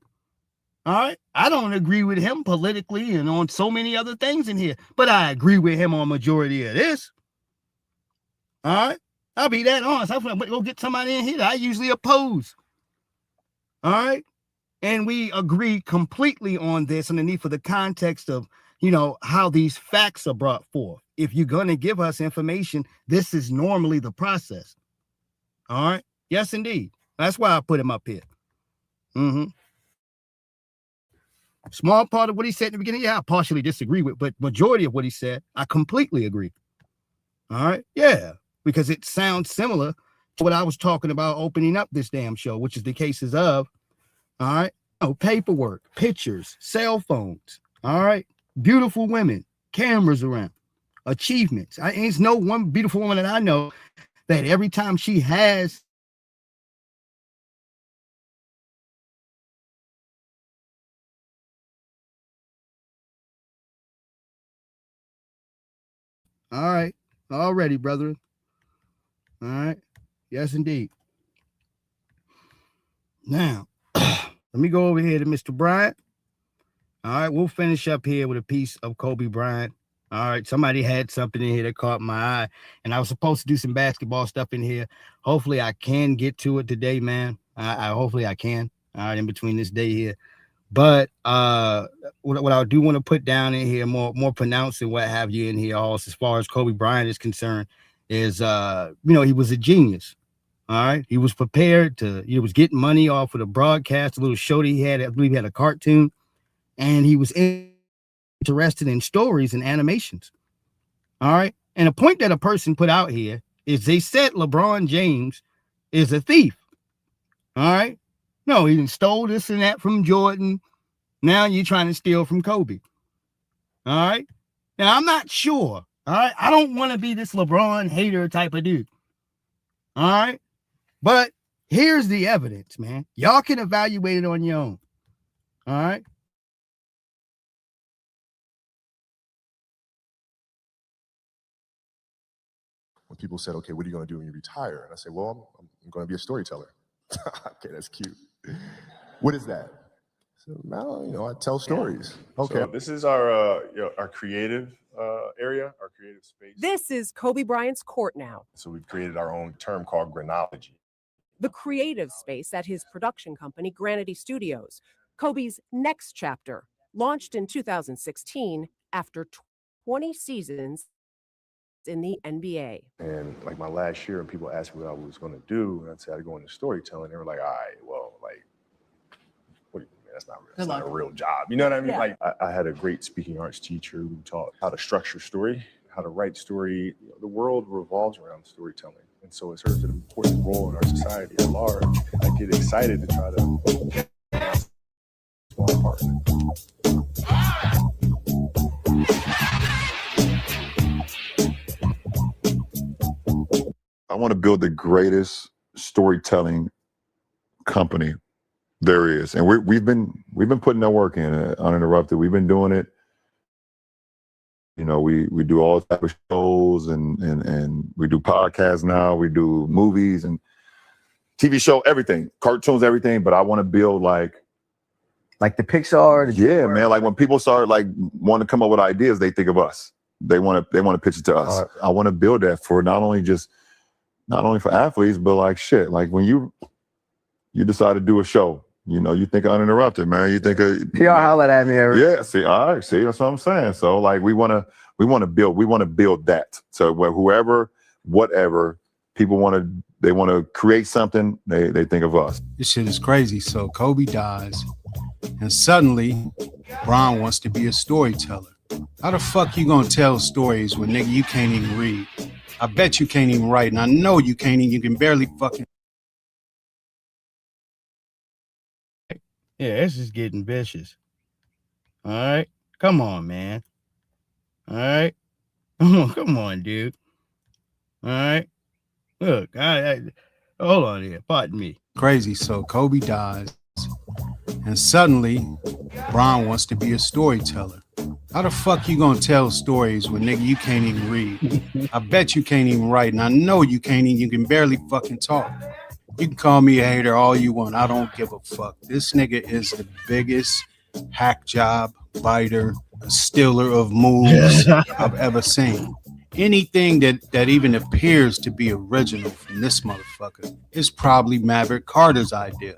All right. I don't agree with him politically and on so many other things in here, but I agree with him on majority of this. All right. I'll be that honest. I'm going to go get somebody in here that I usually oppose. All right. And we agree completely on this underneath of the context of, you know, how these facts are brought forth. If you're going to give us information, this is normally the process. All right. Yes, indeed. That's why I put him up here. Small part of what he said in the beginning, yeah, I partially disagree with, but majority of what he said, I completely agree. All right. Yeah. Because it sounds similar to what I was talking about opening up this damn show, which is the cases of, all right, paperwork, pictures, cell phones, all right, beautiful women, cameras around, achievements. Ain't no one beautiful woman that I know that every time she has all right, already, brethren. All right, yes, indeed. Now, let me go over here to Mr. Bryant. All right, we'll finish up here with a piece of Kobe Bryant. All right, somebody had something in here that caught my eye, and I was supposed to do some basketball stuff in here. Hopefully, I can get to it today, man. Hopefully I can. All right, in between this day here. But what I do want to put down in here, more pronounced and what have you in here, also as far as Kobe Bryant is concerned, is he was a genius. All right, he was prepared to. He was getting money off of the broadcast, a little show that he had. I believe he had a cartoon, and he was interested in stories and animations. All right, and a point that a person put out here is they said LeBron James is a thief. All right, no, he stole this and that from Jordan. Now you're trying to steal from Kobe. All right. Now I'm not sure. All right. I don't want to be this LeBron hater type of dude. All right. But here's the evidence, man. Y'all can evaluate it on your own. All right. When people said, okay, what are you going to do when you retire? And I say, well, I'm going to be a storyteller. Okay, that's cute. What is that? So now, I tell stories. Okay. So this is our creative area, our creative space. This is Kobe Bryant's court now. So we've created our own term called granology. The creative space at his production company, Granity Studios. Kobe's next chapter, launched in 2016 after 20 seasons in the NBA. And like my last year, and people asked me what I was going to do, and I'd say I'd go into storytelling. They were like, all right, well, like, what do you mean? That's not a real job. You know what I mean? Yeah. Like I had a great speaking arts teacher who taught how to structure story, how to write story. The world revolves around storytelling. And so it serves an important role in our society at large. I get excited to try to small part. I want to build the greatest storytelling company there is, and we've been putting that work in uninterrupted. We've been doing it. We do all type of shows and we do podcasts now. We do movies and TV show, everything, cartoons, everything. But I want to build like the Pixar. Yeah, man. Like when people start like want to come up with ideas, they think of us. They want to pitch it to us. I want to build that for not only for athletes, but like when you decide to do a show, you think of Uninterrupted, man. You think of y'all holler at me. Yeah, all right, that's what I'm saying. So like we want to build that. So whoever, whatever people they want to create something, they think of us. This shit is crazy. So Kobe dies, and suddenly Bron wants to be a storyteller. How the fuck you gonna tell stories when nigga you can't even read? I bet you can't even write, and I know you can't even. You can barely fucking. Yeah, this is getting vicious. All right. Come on, man. All right. Come on, dude. All right. Look, hold on here. Pardon me. Crazy. So Kobe dies, and suddenly LeBron wants to be a storyteller. How the fuck you gonna tell stories when, nigga, you can't even read? I bet you can't even write, and I know you can't even, you can barely fucking talk. You can call me a hater all you want. I don't give a fuck. This nigga is the biggest hack job, biter, stealer of moves I've ever seen. Anything that even appears to be original from this motherfucker is probably Maverick Carter's idea.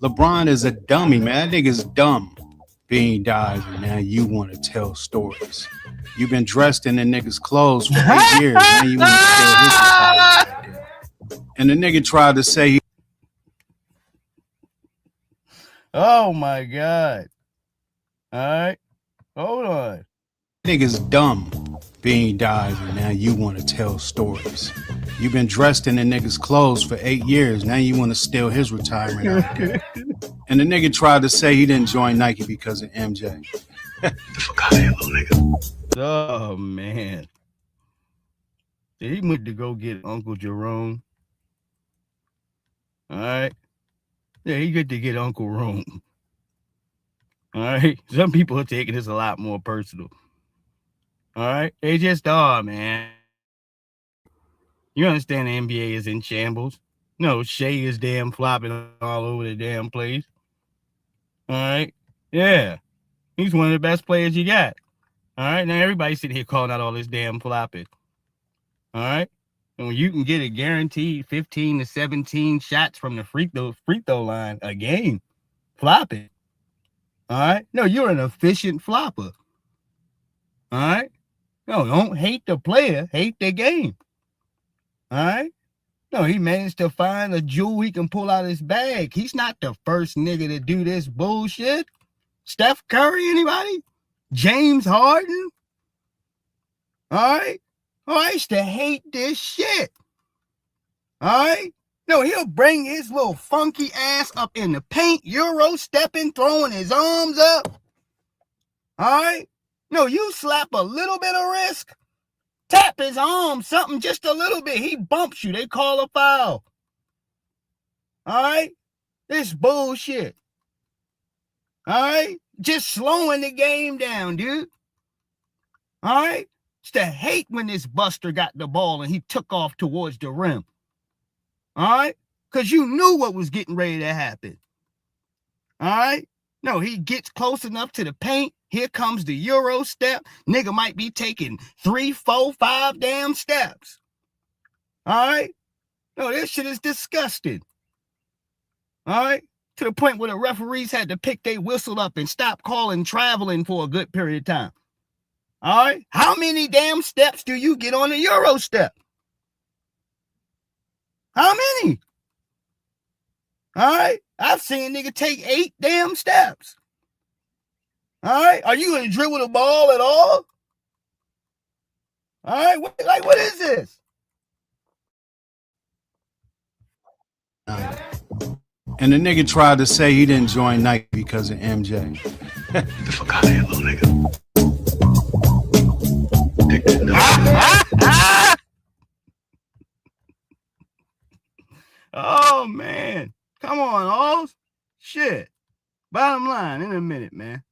LeBron is a dummy, man. That nigga's dumb. Bean dies, and now you want to tell stories. You've been dressed in the nigga's clothes for 8 years. Now you want to steal his idea. And the nigga tried to say he... Oh my God. All right. Hold on. Nigga's dumb. Bean dies, and now you want to tell stories. You've been dressed in the nigga's clothes for 8 years. Now you want to steal his retirement idea. And the nigga tried to say he didn't join Nike because of MJ. The fuck out of here, little nigga. Oh man. He went to go get Uncle Jerome. All right. Yeah, he good to get Uncle Rome. All right. Some people are taking this a lot more personal. All right. They just are, man. You understand the NBA is in shambles. No, Shea is damn flopping all over the damn place. All right. Yeah. He's one of the best players you got. All right. Now everybody's sitting here calling out all this damn flopping. All right. And when you can get a guaranteed 15 to 17 shots from the free throw line a game, flopping. All right. No, you're an efficient flopper. All right. No, don't hate the player, hate the game. All right. No, he managed to find a jewel he can pull out his bag. He's not the first nigga to do this bullshit. Steph Curry, anybody? James Harden? All right. Oh, I used to hate this shit. All right. No, he'll bring his little funky ass up in the paint, Euro stepping, throwing his arms up. All right. No, you slap a little bit of risk, tap his arm, something just a little bit. He bumps you. They call a foul. All right. This bullshit. All right. Just slowing the game down, dude. All right. It's to hate when this buster got the ball and he took off towards the rim. All right. Because you knew what was getting ready to happen. All right. No, he gets close enough to the paint. Here comes the Euro step. Nigga might be taking 3, 4, 5 damn steps. All right. No, this shit is disgusting. All right. To the point where the referees had to pick their whistle up and stop calling traveling for a good period of time. All right. How many damn steps do you get on a Euro step? How many? All right. I've seen a nigga take 8 damn steps. All right. Are you going to dribble the ball at all? All right. What is this? And the nigga tried to say he didn't join Nike because of MJ. The fuck out of here, little nigga. Oh, man. Come on, Alls. Shit. Bottom line in a minute, man.